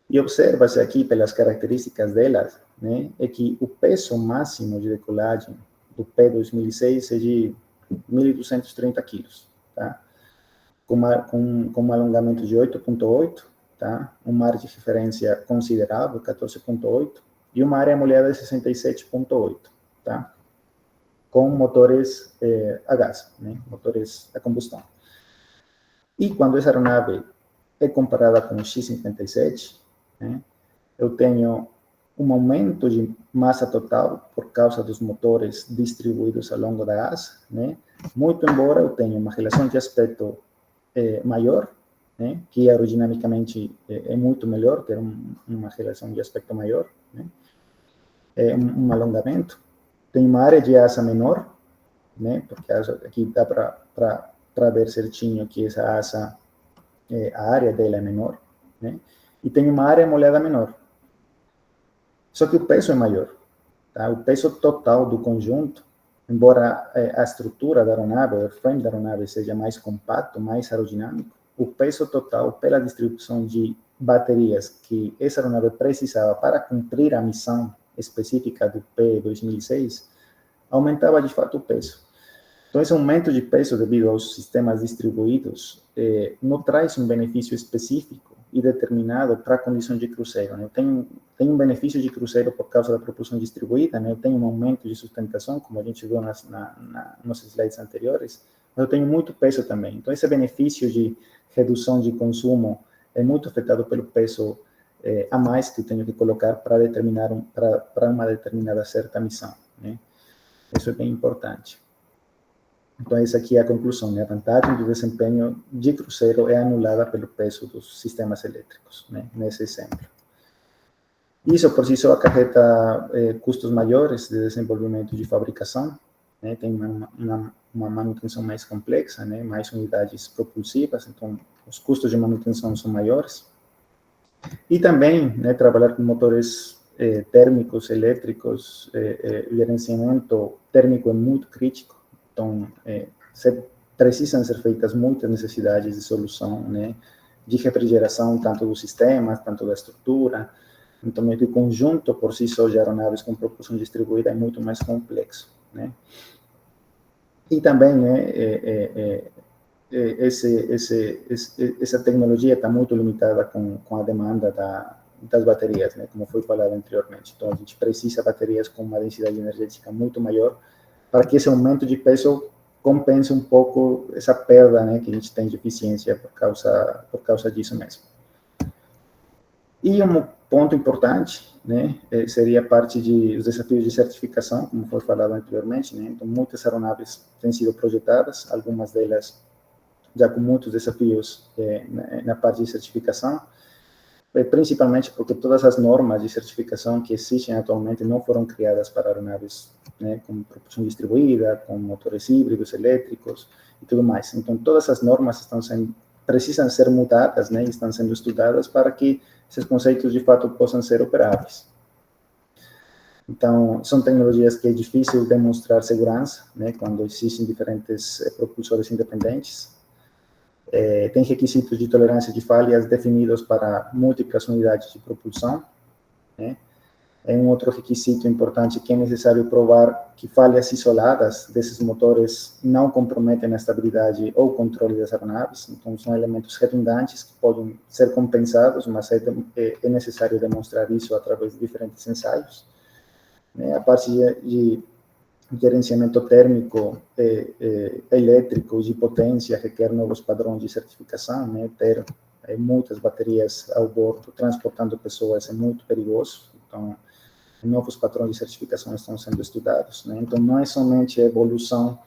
E observa-se aqui, pelas características delas, né, é que o peso máximo de decolagem do P-2006 é de 1.230 quilos, tá? Com um alongamento de 8,8, tá? Uma área de referência considerável, 14,8, e uma área molhada de 67,8, tá? Com motores a gás, né? Motores a combustão. E quando essa aeronave é comparada com o X-57, né, eu tenho um aumento de massa total por causa dos motores distribuídos ao longo da asa, né? Muito embora eu tenha uma relação de aspecto maior, né? Que aerodinamicamente é muito melhor ter uma relação de aspecto maior, né? Um alongamento. Tem uma área de asa menor, né? Porque aqui dá para ver certinho que essa asa, a área dela é menor, né? E tem uma área molhada menor. Só que o peso é maior, tá? O peso total do conjunto, embora a estrutura da aeronave, o frame da aeronave seja mais compacto, mais aerodinâmico, o peso total pela distribuição de baterias que essa aeronave precisava para cumprir a missão específica do P-2006, aumentava de fato o peso. Então, esse aumento de peso devido aos sistemas distribuídos não traz um benefício específico e determinado para a condição de cruzeiro, né? Tem um benefício de cruzeiro por causa da propulsão distribuída, né? Eu tenho um aumento de sustentação, como a gente viu nos slides anteriores, mas eu tenho muito peso também. Então, esse benefício de redução de consumo é muito afetado pelo peso a mais que eu tenho que colocar para determinar para uma determinada certa missão, né? Isso é bem importante. Então, essa aqui é a conclusão, né? A vantagem do desempenho de cruzeiro é anulada pelo peso dos sistemas elétricos, né? Nesse exemplo. Isso, por si só, acarreta custos maiores de desenvolvimento de fabricação, né? Tem uma manutenção mais complexa, né? Mais unidades propulsivas, então os custos de manutenção são maiores. E também, né, trabalhar com motores térmicos, elétricos, gerenciamento térmico é muito crítico. Então, precisam ser feitas muitas necessidades de solução, né, de refrigeração, tanto dos sistemas, tanto da estrutura. Então, o conjunto por si só de aeronaves com propulsão distribuída é muito mais complexo, né. E também, né, essa tecnologia está muito limitada com a demanda das baterias, né, como foi falado anteriormente. Então, a gente precisa de baterias com uma densidade energética muito maior para que esse aumento de peso compense um pouco essa perda, né, que a gente tem de eficiência por causa disso mesmo. E um ponto importante, né, seria a parte dos desafios de certificação, como foi falado anteriormente, né. Então, muitas aeronaves têm sido projetadas, algumas delas já com muitos desafios na parte de certificação, principalmente porque todas as normas de certificação que existem atualmente não foram criadas para aeronaves, né, com propulsão distribuída, com motores híbridos, elétricos e tudo mais. Então, todas as normas precisam ser mudadas, né, e estão sendo estudadas para que esses conceitos, de fato, possam ser operáveis. Então, são tecnologias que é difícil demonstrar segurança, né, quando existem diferentes propulsores independentes. Tem requisitos de tolerância de falhas definidos para múltiplas unidades de propulsão, né? Um outro requisito importante que é necessário provar que falhas isoladas desses motores não comprometem a estabilidade ou controle das aeronaves. Então, são elementos redundantes que podem ser compensados, mas é necessário demonstrar isso através de diferentes ensaios, né? A parte de gerenciamento térmico, elétrico, de potência, requer novos padrões de certificação, né? Ter muitas baterias ao bordo, transportando pessoas, é muito perigoso. Então, novos padrões de certificação estão sendo estudados, né? Então, não é somente a evolução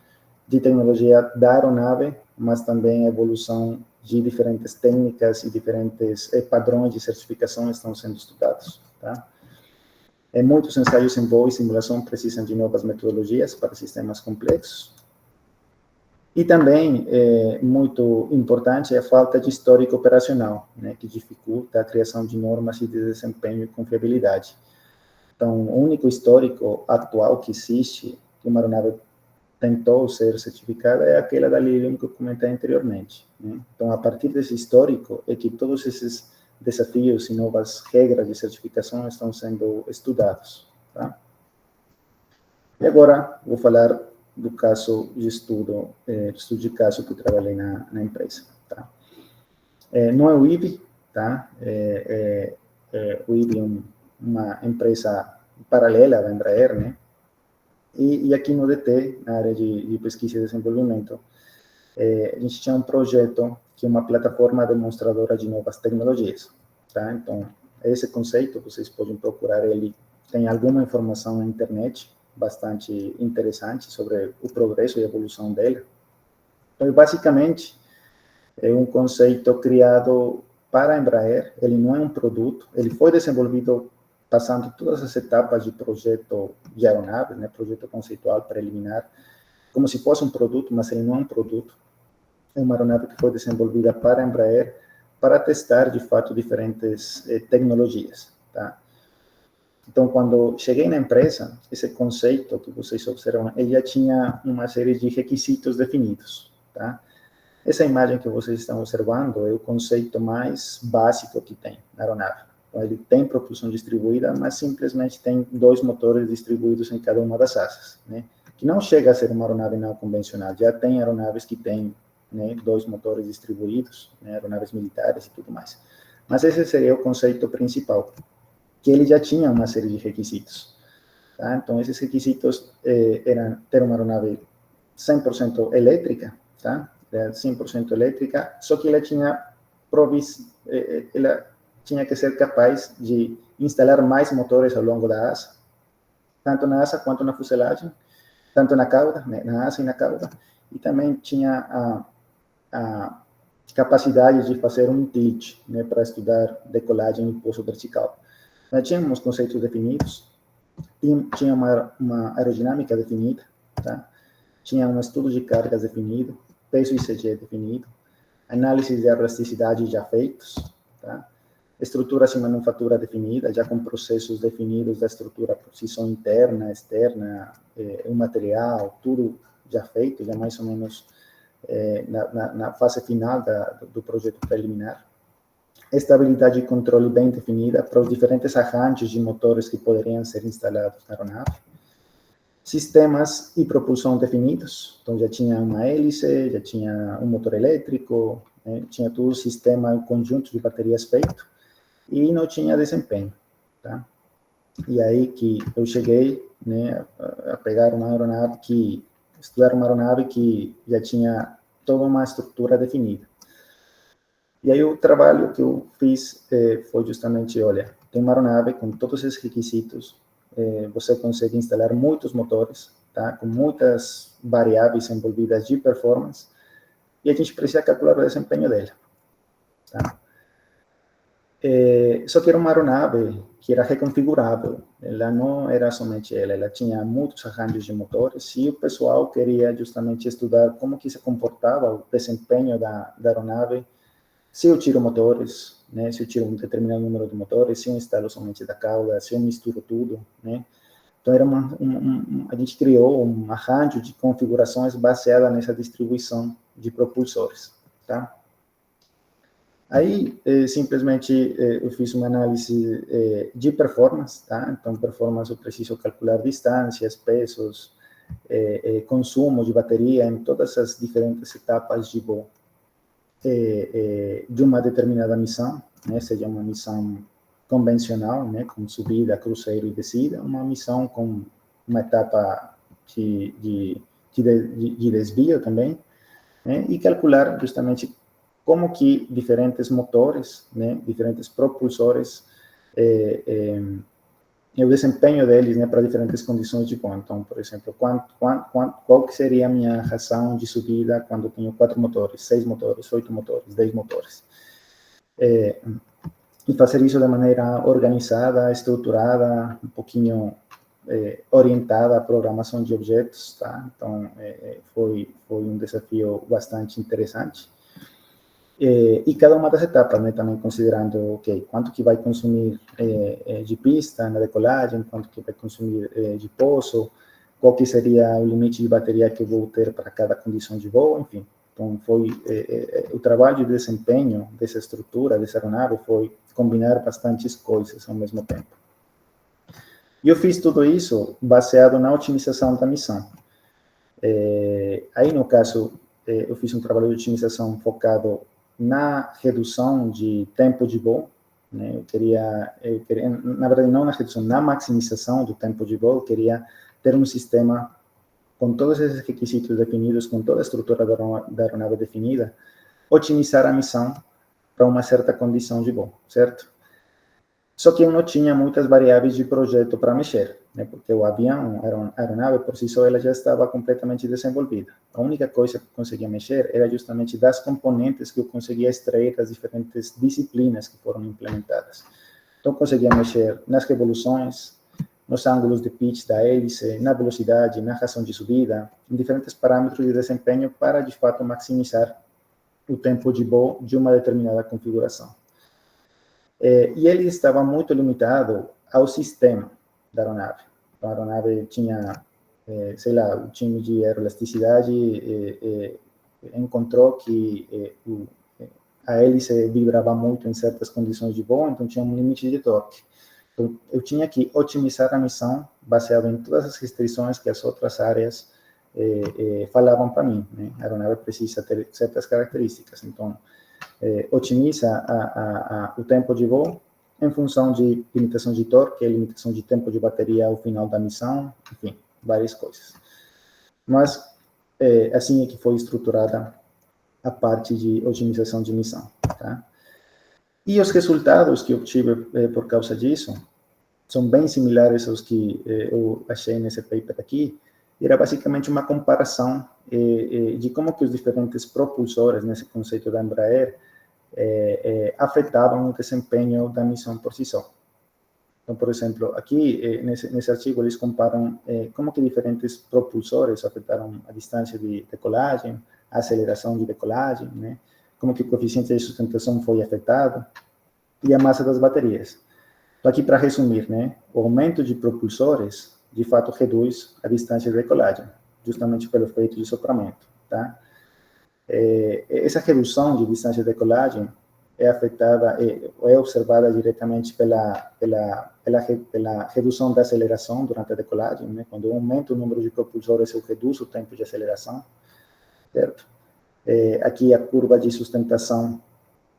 de tecnologia da aeronave, mas também a evolução de diferentes técnicas e diferentes padrões de certificação estão sendo estudados, tá? Muitos ensaios em voo e simulação precisam de novas metodologias para sistemas complexos. E também, muito importante, é a falta de histórico operacional, né, que dificulta a criação de normas de desempenho e confiabilidade. Então, o único histórico atual que existe, que uma aeronave tentou ser certificada, é aquela da Lilium que eu comentei anteriormente, né? Então, a partir desse histórico, é que todos esses desafios e novas regras de certificação estão sendo estudados, tá? E agora, vou falar do caso de estudo de caso que eu trabalhei na empresa, tá? Não é o IBE, tá? O IBE é uma empresa paralela da Embraer, né? E aqui no DT, na área de pesquisa e desenvolvimento, a gente tinha um projeto que é uma plataforma demonstradora de novas tecnologias, tá? Então, esse conceito, vocês podem procurar ele, tem alguma informação na internet, bastante interessante sobre o progresso e a evolução dele. Então, basicamente, é um conceito criado para a Embraer, ele não é um produto, ele foi desenvolvido passando todas as etapas de projeto de aeronaves, né, projeto conceitual preliminar, como se fosse um produto, mas ele não é um produto. É uma aeronave que foi desenvolvida para a Embraer para testar, de fato, diferentes tecnologias, tá? Então, quando cheguei na empresa, esse conceito que vocês observam, ele já tinha uma série de requisitos definidos, tá? Essa imagem que vocês estão observando é o conceito mais básico que tem na aeronave. Então, ele tem propulsão distribuída, mas simplesmente tem 2 motores distribuídos em cada uma das asas, né? Que não chega a ser uma aeronave não convencional. Já tem aeronaves que têm, né, 2 motores distribuídos, né, aeronaves militares e tudo mais. Mas esse seria o conceito principal, que ele já tinha uma série de requisitos, tá? Então, esses requisitos eram ter uma aeronave 100% elétrica, tá? 100% elétrica, só que ela tinha que ser capaz de instalar mais motores ao longo da asa, tanto na asa quanto na fuselagem, tanto na cauda, né, na asa e na cauda, e também tinha a capacidade de fazer um tilt, né, para estudar decolagem e pouso vertical. Nós tínhamos conceitos definidos, tinha uma aerodinâmica definida, tá? Tinha um estudo de cargas definido, peso ICG definido, análise de elasticidade já feitos, tá? Estrutura e manufatura definida, já com processos definidos da estrutura, posição interna, externa, o material, tudo já feito, já mais ou menos na fase final do projeto preliminar. Estabilidade e controle bem definida para os diferentes arranjos de motores que poderiam ser instalados na aeronave. Sistemas e propulsão definidos, então já tinha uma hélice, já tinha um motor elétrico, né? Tinha todo o sistema, um conjunto de baterias feito, e não tinha desempenho, tá? E aí que eu cheguei, né, a pegar uma aeronave estudar uma aeronave que já tinha toda uma estrutura definida. E aí o trabalho que eu fiz foi justamente, olha, tem uma aeronave com todos esses requisitos, você consegue instalar muitos motores, tá? Com muitas variáveis envolvidas de performance, e a gente precisa calcular o desempenho dela, tá? Só que era uma aeronave que era reconfigurável, ela não era somente ela tinha muitos arranjos de motores, e o pessoal queria justamente estudar como que se comportava o desempenho da aeronave se eu tiro motores, né, se eu tiro um determinado número de motores, se eu instalo somente da cauda, se eu misturo tudo, né? Então, era a gente criou um arranjo de configurações baseada nessa distribuição de propulsores, tá? Aí, simplesmente, eu fiz uma análise de performance, tá? Então, performance eu preciso calcular distâncias, pesos, consumo de bateria em todas as diferentes etapas de voo de uma determinada missão, né? Seja uma missão convencional, né? Com subida, cruzeiro e descida, uma missão com uma etapa de desvio também, né? E calcular justamente como que diferentes motores, né, diferentes propulsores, o desempenho deles, né, para diferentes condições de voo. Então, por exemplo, qual que seria a minha razão de subida quando eu tenho 4 motores, 6 motores, 8 motores, 10 motores? E fazer isso de maneira organizada, estruturada, um pouquinho orientada à programação de objetos, tá? Então, foi um desafio bastante interessante. E cada uma das etapas, né, também considerando, ok, quanto que vai consumir de pista na decolagem, quanto que vai consumir de pouso, qual que seria o limite de bateria que eu vou ter para cada condição de voo, enfim. Então, foi o trabalho de desempenho dessa estrutura, dessa aeronave, foi combinar bastantes coisas ao mesmo tempo. E eu fiz tudo isso baseado na otimização da missão. Aí, no caso, eu fiz um trabalho de otimização focado na redução de tempo de voo, né? Eu queria, na verdade, não na redução, na maximização do tempo de voo, eu queria ter um sistema com todos esses requisitos definidos, com toda a estrutura da aeronave definida, otimizar a missão para uma certa condição de voo, certo? Só que eu não tinha muitas variáveis de projeto para mexer, né? Porque o avião, a aeronave por si só, ela já estava completamente desenvolvida. A única coisa que eu conseguia mexer era justamente das componentes que eu conseguia extrair das diferentes disciplinas que foram implementadas. Então, eu conseguia mexer nas revoluções, nos ângulos de pitch da hélice, na velocidade, na razão de subida, em diferentes parâmetros de desempenho para, de fato, maximizar o tempo de voo de uma determinada configuração. E ele estava muito limitado ao sistema da aeronave. Então, a aeronave tinha, sei lá, o time de aeroelasticidade encontrou que a hélice vibrava muito em certas condições de voo, então tinha um limite de torque. Então, eu tinha que otimizar a missão baseado em todas as restrições que as outras áreas falavam para mim, né? A aeronave precisa ter certas características, então otimiza o tempo de voo em função de limitação de torque, limitação de tempo de bateria ao final da missão, enfim, várias coisas. Mas assim é que foi estruturada a parte de otimização de missão, tá? E os resultados que eu obtive por causa disso são bem similares aos que eu achei nesse paper aqui. Era basicamente uma comparação de como que os diferentes propulsores nesse conceito da Embraer afetavam o desempenho da missão por si só. Então, por exemplo, aqui nesse artigo eles comparam como que diferentes propulsores afetaram a distância de decolagem, a aceleração de decolagem, né? Como que o coeficiente de sustentação foi afetado e a massa das baterias. Então, aqui para resumir, né, o aumento de propulsores de fato reduz a distância de decolagem, justamente pelo efeito de sopramento, tá? Essa redução de distância de decolagem é afetada, é observada diretamente pela redução da aceleração durante a decolagem, né? Quando eu aumento o número de propulsores, eu reduzo o tempo de aceleração, certo? Aqui a curva de sustentação,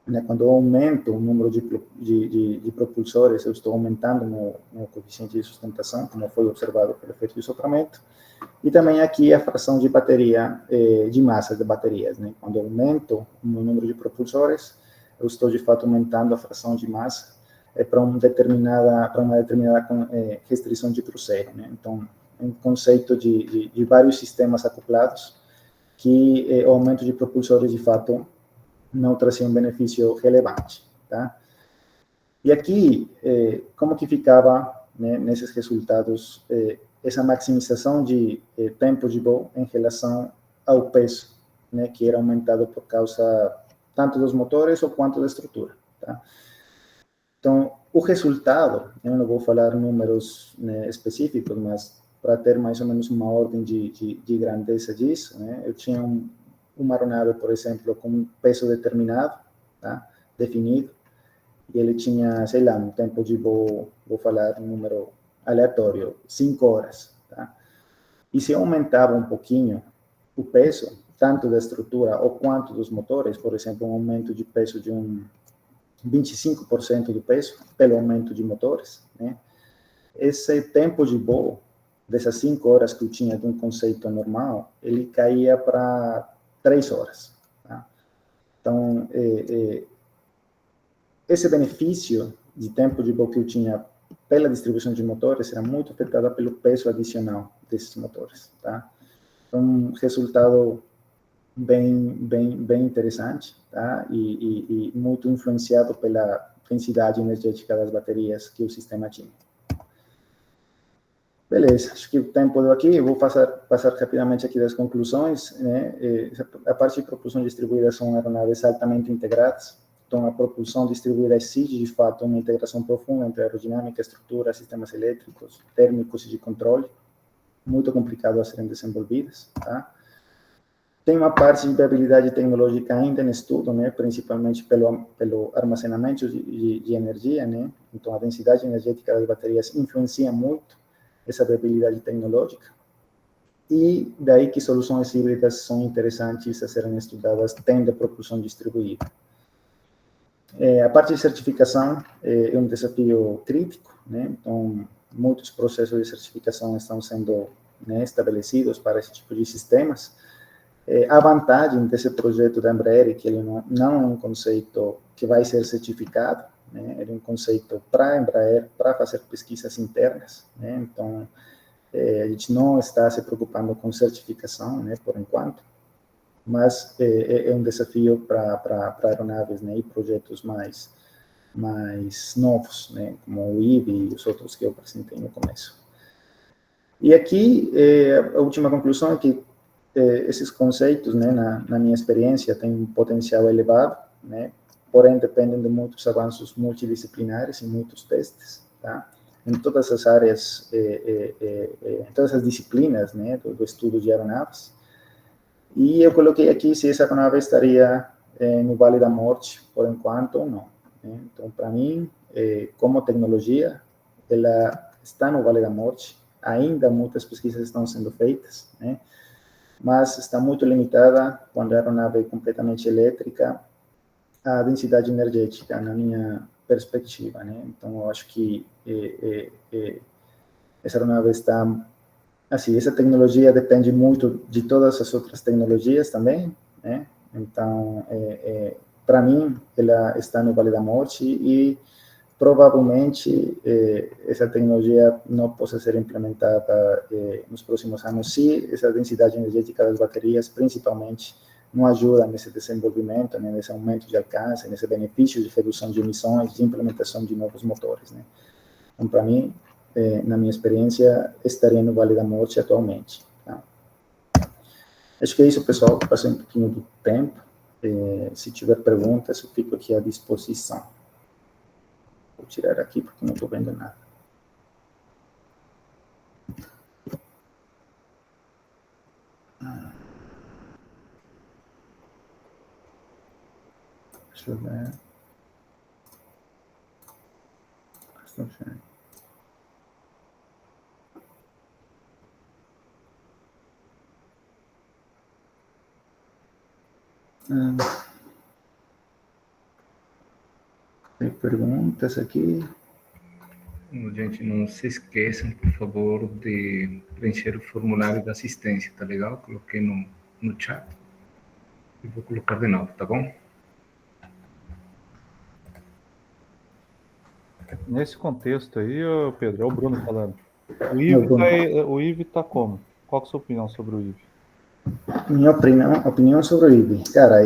né? Quando eu aumento o número de propulsores, eu estou aumentando o coeficiente de sustentação, como foi observado pelo efeito de sopramento. E também aqui a fração de bateria, de massa de baterias, né? Quando eu aumento o número de propulsores, eu estou de fato aumentando a fração de massa para uma determinada restrição de cruzeiro, né? Então, é um conceito de vários sistemas acoplados que o aumento de propulsores de fato não trazia um benefício relevante, tá? E aqui, como que ficava, né, nesses resultados, essa maximização de tempo de voo em relação ao peso, né, que era aumentado por causa tanto dos motores ou quanto da estrutura, tá? Então, o resultado, eu não vou falar números, né, específicos, mas para ter mais ou menos uma ordem de grandeza disso, né, eu tinha uma aeronave, por exemplo, com um peso determinado, tá, definido, e ele tinha, sei lá, um tempo de voo, vou falar um número aleatório, 5 horas, tá? E se aumentava um pouquinho o peso, tanto da estrutura ou quanto dos motores, por exemplo, um aumento de peso de 25% do peso, pelo aumento de motores, né? Esse tempo de voo, dessas 5 horas que eu tinha de um conceito normal, ele caía para 3 horas, tá? Então, esse benefício de tempo de voo que eu tinha pela distribuição de motores era muito afetada pelo peso adicional desses motores, tá? Então, um resultado bem interessante, tá? E muito influenciado pela densidade energética das baterias que o sistema tinha. Beleza, acho que o tempo deu aqui, eu vou passar rapidamente aqui das conclusões, né? A parte de propulsão distribuída são aeronaves altamente integradas, então a propulsão distribuída exige, de fato, uma integração profunda entre aerodinâmica, estrutura, sistemas elétricos, térmicos e de controle, muito complicado a serem desenvolvidas, tá? Tem uma parte de viabilidade tecnológica ainda em estudo, né, principalmente pelo armazenamento de energia, né, então a densidade energética das baterias influencia muito essa viabilidade tecnológica, e daí que soluções híbridas são interessantes a serem estudadas tendo propulsão distribuída. A parte de certificação é um desafio crítico, né, então muitos processos de certificação estão sendo, né, estabelecidos para esse tipo de sistemas. A vantagem desse projeto da Embraer é que ele não é um conceito que vai ser certificado, né? Ele é um conceito para a Embraer, para fazer pesquisas internas, né? Então, a gente não está se preocupando com certificação, né, por enquanto, mas é um desafio para aeronaves, né, e projetos mais novos, né, como o IVE e os outros que eu apresentei no começo. E aqui, a última conclusão é que esses conceitos, né, na minha experiência, têm um potencial elevado, né, porém dependem de muitos avanços multidisciplinares e muitos testes, tá? Em todas as áreas, em todas as disciplinas, né, do estudo de aeronaves. E eu coloquei aqui se essa aeronave estaria no Vale da Morte, por enquanto, ou não, né? Então, para mim, como tecnologia, ela está no Vale da Morte, ainda muitas pesquisas estão sendo feitas, né? Mas está muito limitada, quando a aeronave é completamente elétrica, a densidade energética, na minha perspectiva, né? Então, eu acho que essa aeronave está, assim, essa tecnologia depende muito de todas as outras tecnologias também, né? Então, para mim, ela está no Vale da Morte e provavelmente essa tecnologia não possa ser implementada nos próximos anos se essa densidade energética das baterias, principalmente, não ajuda nesse desenvolvimento, né, nesse aumento de alcance, nesse benefício de redução de emissões, de implementação de novos motores, né. Então, para mim, na minha experiência, estaria no Vale da Morte atualmente. Tá? Acho que é isso, pessoal. Passei um pouquinho do tempo. Se tiver perguntas, eu fico aqui à disposição. Vou tirar aqui porque não estou vendo nada. Deixa eu ver. Tem perguntas aqui? Gente, não se esqueçam, por favor, de preencher o formulário da assistência, tá legal? Coloquei no chat e vou colocar de novo, tá bom? Nesse contexto aí, Pedro, é o Bruno falando. O IVE tá como? Qual que é a sua opinião sobre o IVE? Minha opinião sobre o IVE, cara,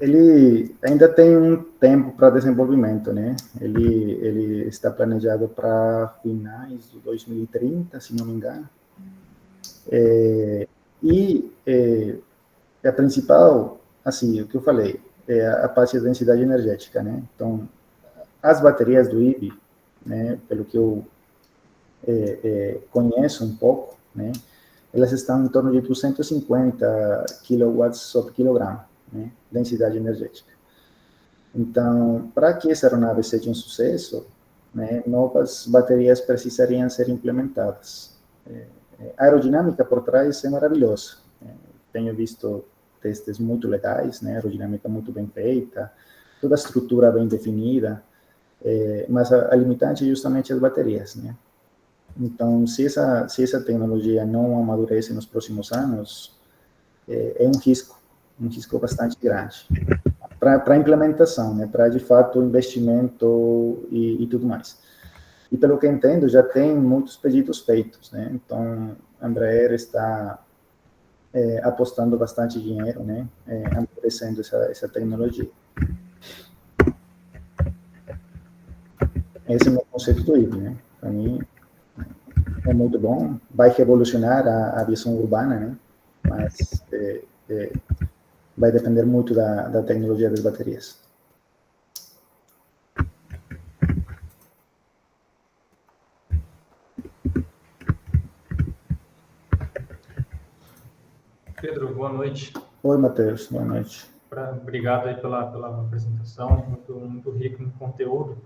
ele ainda tem um tempo para desenvolvimento, né? Ele está planejado para finais de 2030, se não me engano. A principal, assim, o que eu falei, é a parte da densidade energética, né? Então, as baterias do IVE, né, pelo que eu conheço um pouco, né, elas estão em torno de 250 kW sobre quilograma, né, densidade energética. Então, para que essa aeronave seja um sucesso, né, novas baterias precisariam ser implementadas. A aerodinâmica por trás é maravilhosa. Tenho visto testes muito legais, né, aerodinâmica muito bem feita, toda a estrutura bem definida, mas a limitante é justamente as baterias, né? Então, se essa tecnologia não amadurece nos próximos anos, é um risco bastante grande para a implementação, né? Para, de fato, o investimento e tudo mais. E, pelo que entendo, já tem muitos pedidos feitos, né? Então, a Embraer está apostando bastante dinheiro, né? Amadurecendo essa tecnologia. Esse é o meu conceito do IVE, né? Para mim, é muito bom, vai revolucionar a aviação urbana, né? Mas vai depender muito da tecnologia das baterias. Pedro, boa noite. Oi, Matheus, boa noite. Obrigado aí pela apresentação, muito rico no conteúdo.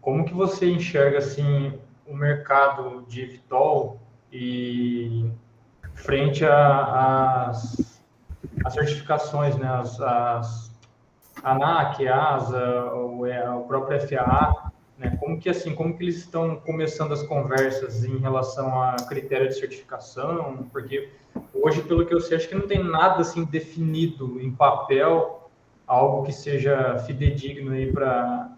Como que você enxerga assim o mercado de VTOL e frente às certificações, né? As ANAC, ASA, o próprio FAA, né? Como que eles estão começando as conversas em relação a critério de certificação? Porque hoje, pelo que eu sei, acho que não tem nada assim definido em papel, algo que seja fidedigno aí para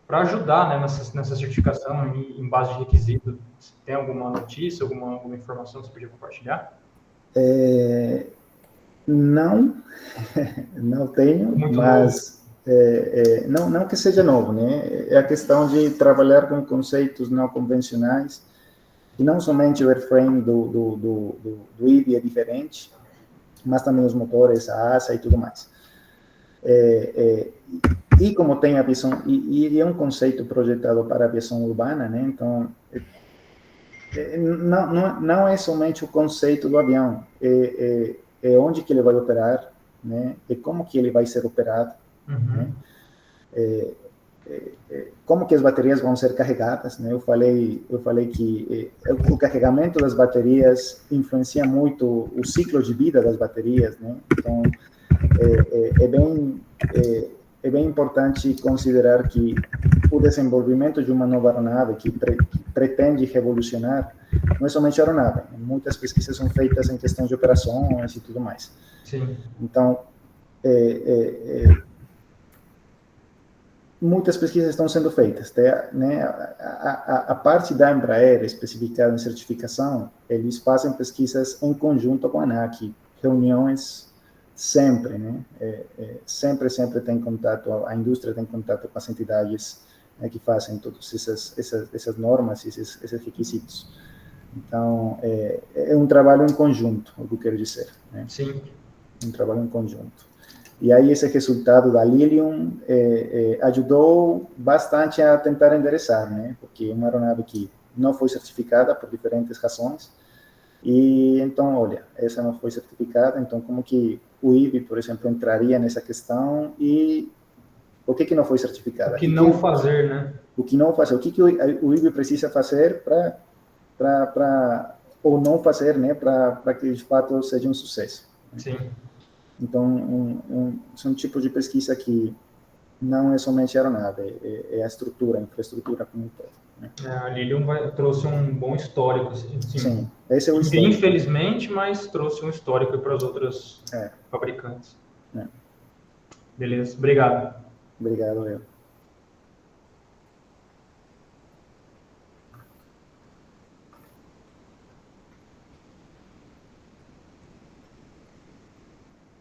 ajudar, né, nessa certificação em base de requisito. Tem alguma notícia, alguma informação que você podia compartilhar? Não, não tenho, Muito mas não que seja novo, né? É a questão de trabalhar com conceitos não convencionais, e não somente o airframe do IVE é diferente, mas também os motores, a asa e tudo mais. E como tem a visão, e é um conceito projetado para a aviação urbana, né? Então, não é somente o conceito do avião, é onde que ele vai operar, né? E como que ele vai ser operado, né? Como que as baterias vão ser carregadas, né? Eu falei que o carregamento das baterias influencia muito o ciclo de vida das baterias, né? Então, é bem importante considerar que o desenvolvimento de uma nova aeronave que pretende revolucionar não é somente a aeronave, muitas pesquisas são feitas em questão de operações e tudo mais. Sim. Então, muitas pesquisas estão sendo feitas, né? A parte da Embraer especificada em certificação, eles fazem pesquisas em conjunto com a ANAC, reuniões sempre, né? Sempre tem contato, a indústria tem contato com as entidades, né, que fazem todas essas normas, esses requisitos. Então, é um trabalho em conjunto, o que eu quero dizer, né? Sim. Um trabalho em conjunto. E aí esse resultado da Lilium ajudou bastante a tentar endereçar, né? Porque é uma aeronave que não foi certificada por diferentes razões. E então, olha, essa não foi certificada, então como que o IVE, por exemplo, entraria nessa questão e o que não foi certificada? O que não fazer, né? O que não fazer? O que o IVE precisa fazer para ou não fazer, né? Para que de fato seja um sucesso. Sim. Então, é um tipo de pesquisa que não é somente a aeronave, é a estrutura, a infraestrutura como um todo. Né? A Lilium trouxe um bom histórico. Assim. Sim, esse é o histórico. Infelizmente, mas trouxe um histórico para os outros fabricantes. Beleza, obrigado. Obrigado, eu.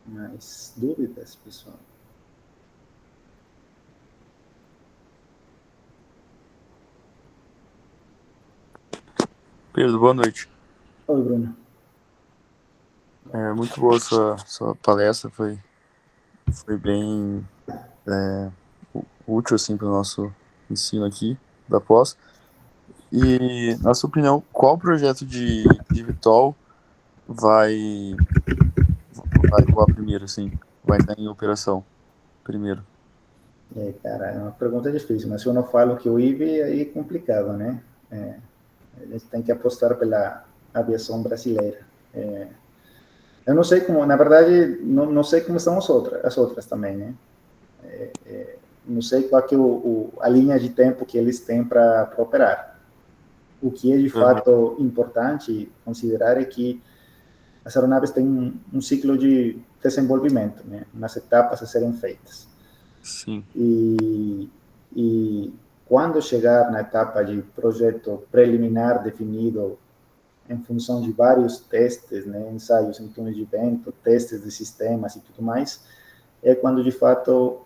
Mais dúvidas, pessoal? Pedro, boa noite. Oi, Bruno. Muito boa a sua palestra, foi bem útil assim, para o nosso ensino aqui da pós. E, na sua opinião, qual projeto de VTOL vai voar primeiro, assim? Vai estar em operação primeiro? Cara, é uma pergunta difícil, mas se eu não falo que o IVE, aí é complicado, né? A gente tem que apostar pela aviação brasileira. Eu não sei como, na verdade, não sei como estão as outras também, né? Não sei qual que é a linha de tempo que eles têm para operar. O que é de fato importante considerar é que as aeronaves têm um ciclo de desenvolvimento, né? Umas etapas a serem feitas. Sim. E quando chegar na etapa de projeto preliminar definido em função de vários testes, né, ensaios em túneis de vento, testes de sistemas e tudo mais, é quando de fato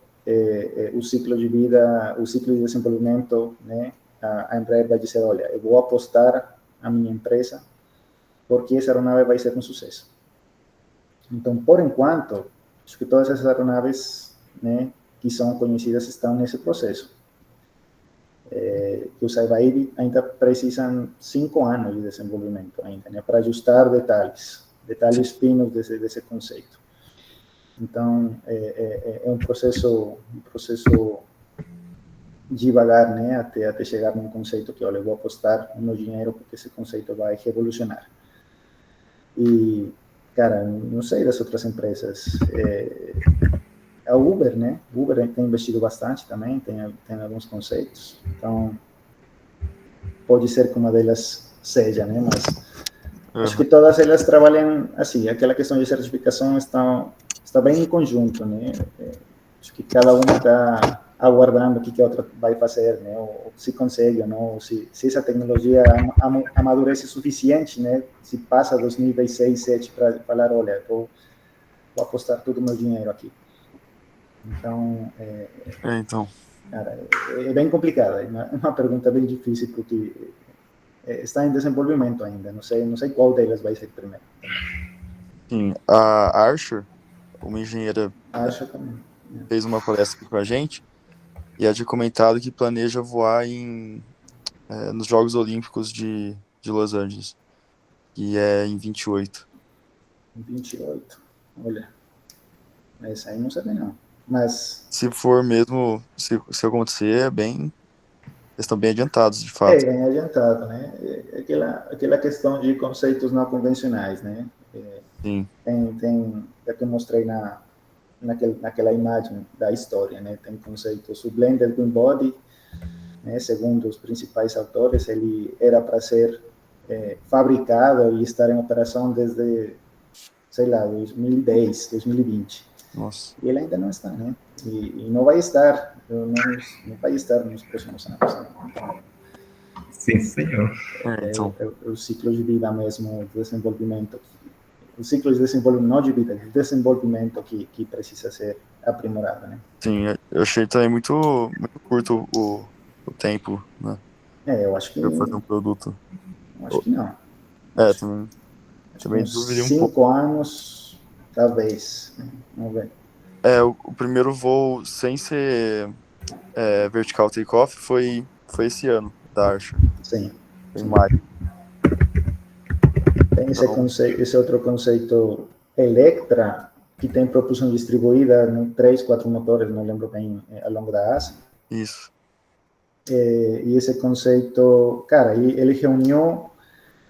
o ciclo de vida, o ciclo de desenvolvimento, né, a Embraer vai dizer, olha, eu vou apostar a minha empresa porque essa aeronave vai ser um sucesso. Então, por enquanto, acho que todas essas aeronaves, né, que são conhecidas estão nesse processo. Que os Cyber ainda precisam 5 anos de desenvolvimento ainda, né, para ajustar detalhes finos desse conceito. Então, é um processo devagar, né, até chegar num conceito que, olha, eu vou apostar o meu dinheiro porque esse conceito vai revolucionar. E, cara, não sei das outras empresas. A Uber, né? Uber tem investido bastante também, tem alguns conceitos. Então, pode ser que uma delas seja, né? Mas acho que todas elas trabalham assim. Aquela questão de certificação está bem em conjunto, né? Acho que cada uma está aguardando o que a outra vai fazer, né? Ou se consegue ou não, ou se essa tecnologia amadurece o suficiente, né? Se passa dos níveis 6, 7 para falar, olha, vou apostar todo o meu dinheiro aqui. Então, Então. cara, é bem complicado, é uma pergunta bem difícil, porque está em desenvolvimento ainda, não sei qual delas vai ser primeiro. Sim, a Archer, uma engenheira, Acho também. fez uma palestra aqui com a gente e ela tinha comentado que planeja voar nos Jogos Olímpicos de Los Angeles, que é em 28. 28, olha, essa aí não sabia não. Mas Se for mesmo, se acontecer, eles estão bem adiantados, de é fato. bem adiantado, né? Aquela questão de conceitos não convencionais, né? Sim. É que eu mostrei naquela imagem da história, né? Tem conceitos, o Blended Twin Body, né? Segundo os principais autores, ele era para ser fabricado e estar em operação desde, sei lá, 2010, 2020. Nossa. E ele ainda não está, né? E não vai estar, não vai estar nos próximos anos. Né? Sim, senhor. Então. O ciclo de vida mesmo, desenvolvimento, o ciclo de desenvolvimento, não de vida, de desenvolvimento que precisa ser aprimorado, né? Sim, eu achei também muito, muito curto o tempo, né? Eu acho que Pra fazer um produto. não. Também Uns duvidei um 5 pouco. anos, talvez. Né? Vamos ver. O primeiro voo sem ser vertical takeoff foi esse ano, da Archer. Sim. Em maio. Tem esse outro conceito, Electra, que tem propulsão distribuída, né? 3, 4 motores, não lembro bem, ao longo da asa. Isso. E esse conceito, cara, ele reuniu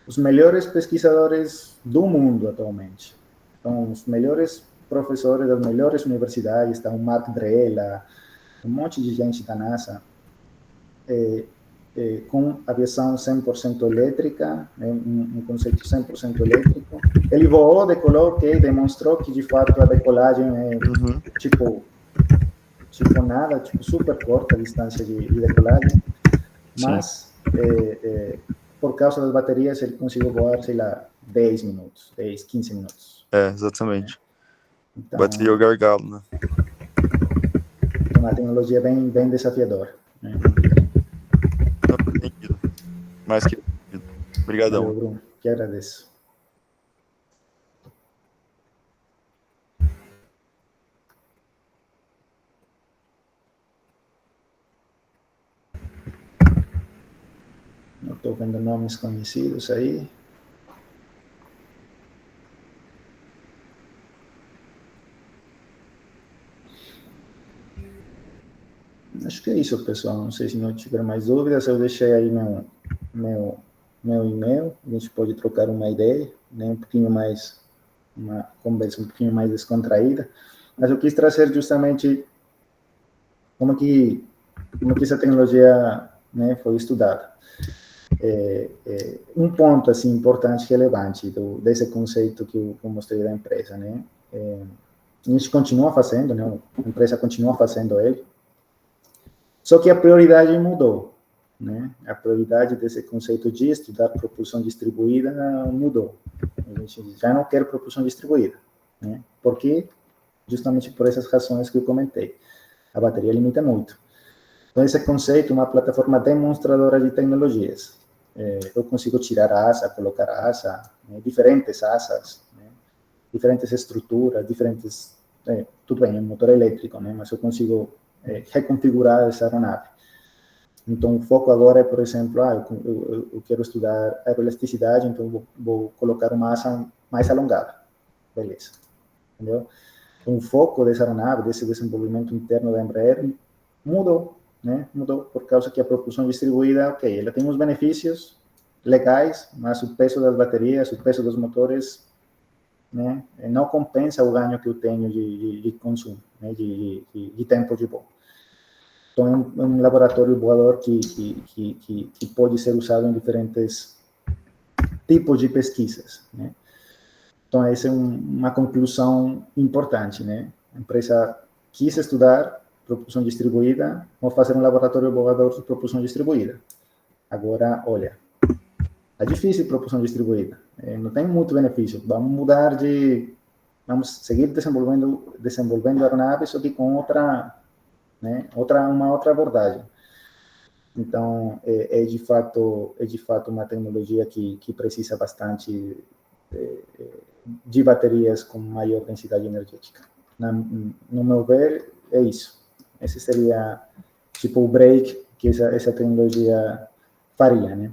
os melhores pesquisadores do mundo atualmente. Então, os melhores professores das melhores universidades, está o Mark Drella, um monte de gente da NASA, com aviação 100% elétrica, né, um conceito 100% elétrico. Ele voou, decolou, demonstrou que, de fato, a decolagem é tipo nada, super corta a distância de decolagem, mas por causa das baterias ele conseguiu voar, sei lá, 10 minutos, 10, 15 minutos. Exatamente. Então, bateria o gargalo, né? É uma tecnologia bem desafiadora. Né? Entendido. Mais que obrigadão. Valeu, Bruno, que agradeço. Estou vendo nomes conhecidos aí. Acho que é isso, pessoal. Não sei se não tiver mais dúvidas. Eu deixei aí meu e-mail. A gente pode trocar uma ideia, né? Um pouquinho mais, uma conversa um pouquinho mais descontraída. Mas eu quis trazer justamente como que essa tecnologia, né, foi estudada. Um ponto assim importante, relevante desse conceito que eu mostrei da empresa, né? A gente continua fazendo, né? A empresa continua fazendo ele. Só que a prioridade mudou, né? A prioridade desse conceito de estudar propulsão distribuída mudou. A gente já não quer propulsão distribuída, né? Porque justamente por essas razões que eu comentei. A bateria limita muito. Então, esse conceito é uma plataforma demonstradora de tecnologias. Eu consigo tirar a asa, colocar a asa, né, diferentes asas, né, diferentes estruturas, diferentes... tudo bem, é um motor elétrico, né, mas eu consigo reconfigurar essa aeronave. Então, o foco agora é, por exemplo, eu quero estudar aeroelasticidade, então vou colocar uma asa mais alongada. Beleza. Entendeu? Então, o foco dessa aeronave, desse desenvolvimento interno da Embraer, mudou, né? Mudou por causa que a propulsão distribuída, ok, ela tem uns benefícios legais, mas o peso das baterias, o peso dos motores, né, não compensa o ganho que eu tenho de consumo, né, de tempo de voo. Então, é um laboratório voador que pode ser usado em diferentes tipos de pesquisas, né? Então, essa é uma conclusão importante, né? A empresa quis estudar propulsão distribuída, vamos fazer um laboratório voador de propulsão distribuída. Agora, olha, é difícil propulsão distribuída, não tem muito benefício. Vamos seguir desenvolvendo aeronaves, só que com outra, né, uma outra abordagem. Então, é de fato uma tecnologia que precisa bastante de baterias com maior densidade energética. No meu ver, é isso. Esse seria, tipo, o break que essa tecnologia faria, né?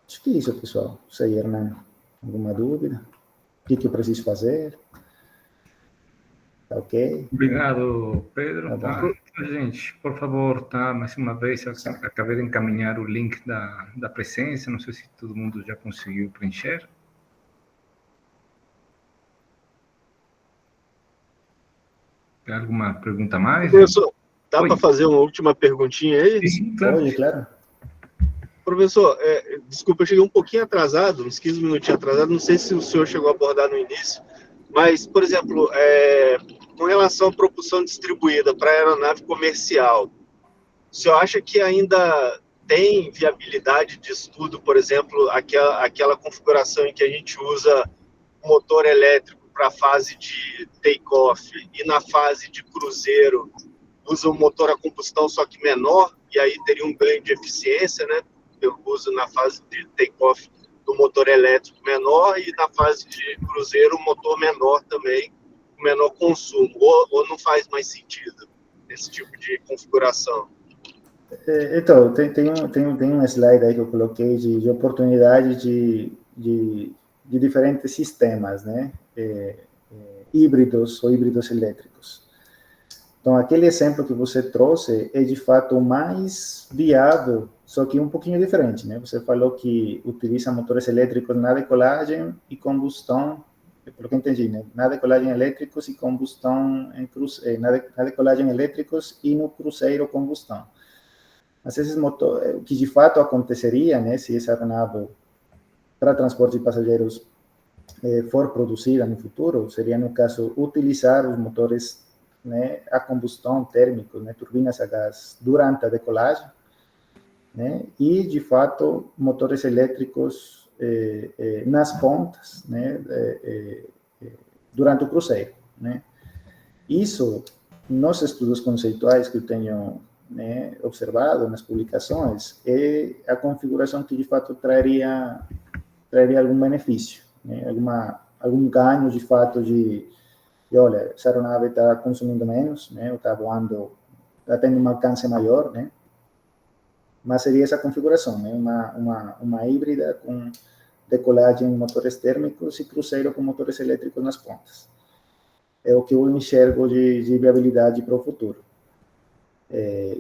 Acho que é isso, pessoal. Não sei, Hernan, alguma dúvida? O que eu preciso fazer? Tá ok? Obrigado, Pedro. Tá bom. Gente, por favor, mais uma vez, eu acabei de encaminhar o link da presença, não sei se todo mundo já conseguiu preencher. Tem alguma pergunta a mais? Professor, dá Oi. para fazer uma última perguntinha aí? Sim, claro. Pode, claro. Professor, desculpa, eu cheguei um pouquinho atrasado, uns 15 minutinhos atrasado, não sei se o senhor chegou a abordar no início, mas, por exemplo, com relação à propulsão distribuída para aeronave comercial, o senhor acha que ainda tem viabilidade de estudo, por exemplo, aquela configuração em que a gente usa motor elétrico para a fase de take-off e na fase de cruzeiro usa um motor a combustão só que menor, e aí teria um ganho de eficiência, né? Eu uso na fase de take-off do motor elétrico menor e na fase de cruzeiro um motor menor também, com menor consumo. Ou não faz mais sentido esse tipo de configuração? Então, tem um slide aí que eu coloquei de oportunidade de diferentes sistemas, né? Híbridos ou híbridos elétricos. Então, aquele exemplo que você trouxe é, de fato, o mais viável, só que um pouquinho diferente, né? Você falou que utiliza motores elétricos na decolagem e combustão, pelo que entendi, né? Na decolagem elétricos e combustão, na decolagem elétricos e no cruzeiro combustão. Mas esses motores, o que de fato aconteceria, né, se essa aeronave para transporte de passageiros for produzida no futuro, seria, no caso, utilizar os motores, né, a combustão térmicos, né, turbinas a gás, durante a decolagem, né, e, de fato, motores elétricos nas pontas, né, durante o cruzeiro, né. Isso, nos estudos conceituais que eu tenho, né, observado nas publicações, é a configuração que, de fato, traria algum benefício, né, algum ganho, de fato, olha, essa aeronave está consumindo menos, né, está voando, está tendo um alcance maior, né, mas seria essa configuração, né, uma híbrida com decolagem em motores térmicos e cruzeiro com motores elétricos nas pontas. É o que eu enxergo de viabilidade para o futuro,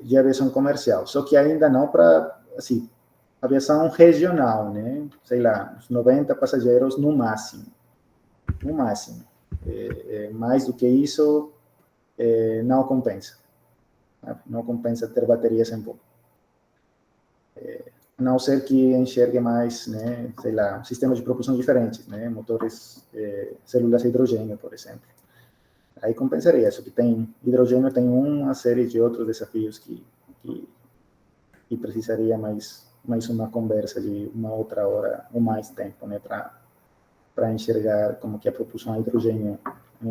de aviação comercial. Só que ainda não para, assim, aviação regional, né? Sei lá, uns 90 passageiros no máximo. No máximo. Mais do que isso, não compensa. Não compensa ter baterias em voo. A não ser que enxergue mais, né, sei lá, sistemas de propulsão diferentes, né? Motores, células a hidrogênio, por exemplo. Aí compensaria, só que hidrogênio tem uma série de outros desafios que precisaria mais uma conversa de uma outra hora ou mais tempo, né, para enxergar como que a propulsão a hidrogênio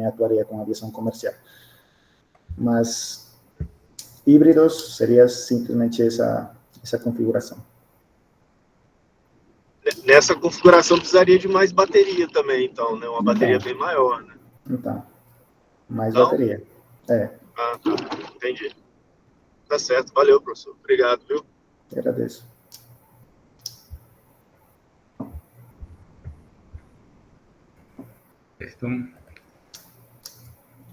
atuaria com a aviação comercial. Mas híbridos seria simplesmente essa configuração. Nessa configuração precisaria de mais bateria também, então, né? Uma bateria bem maior, né? Então, mais Então? bateria. É. Ah, tá. Entendi. Tá certo. Valeu, professor. Obrigado, viu? Eu agradeço. Então,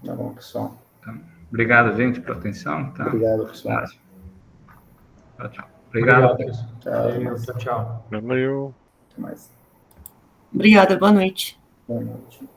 Tá bom, pessoal. então, obrigado, gente, pela atenção. Tá? Obrigado, pessoal. Tchau, tchau. Obrigado, Obrigado. pessoal. Tchau, Valeu, tchau, tchau. Valeu. Até mais. Obrigada, boa noite. Boa noite.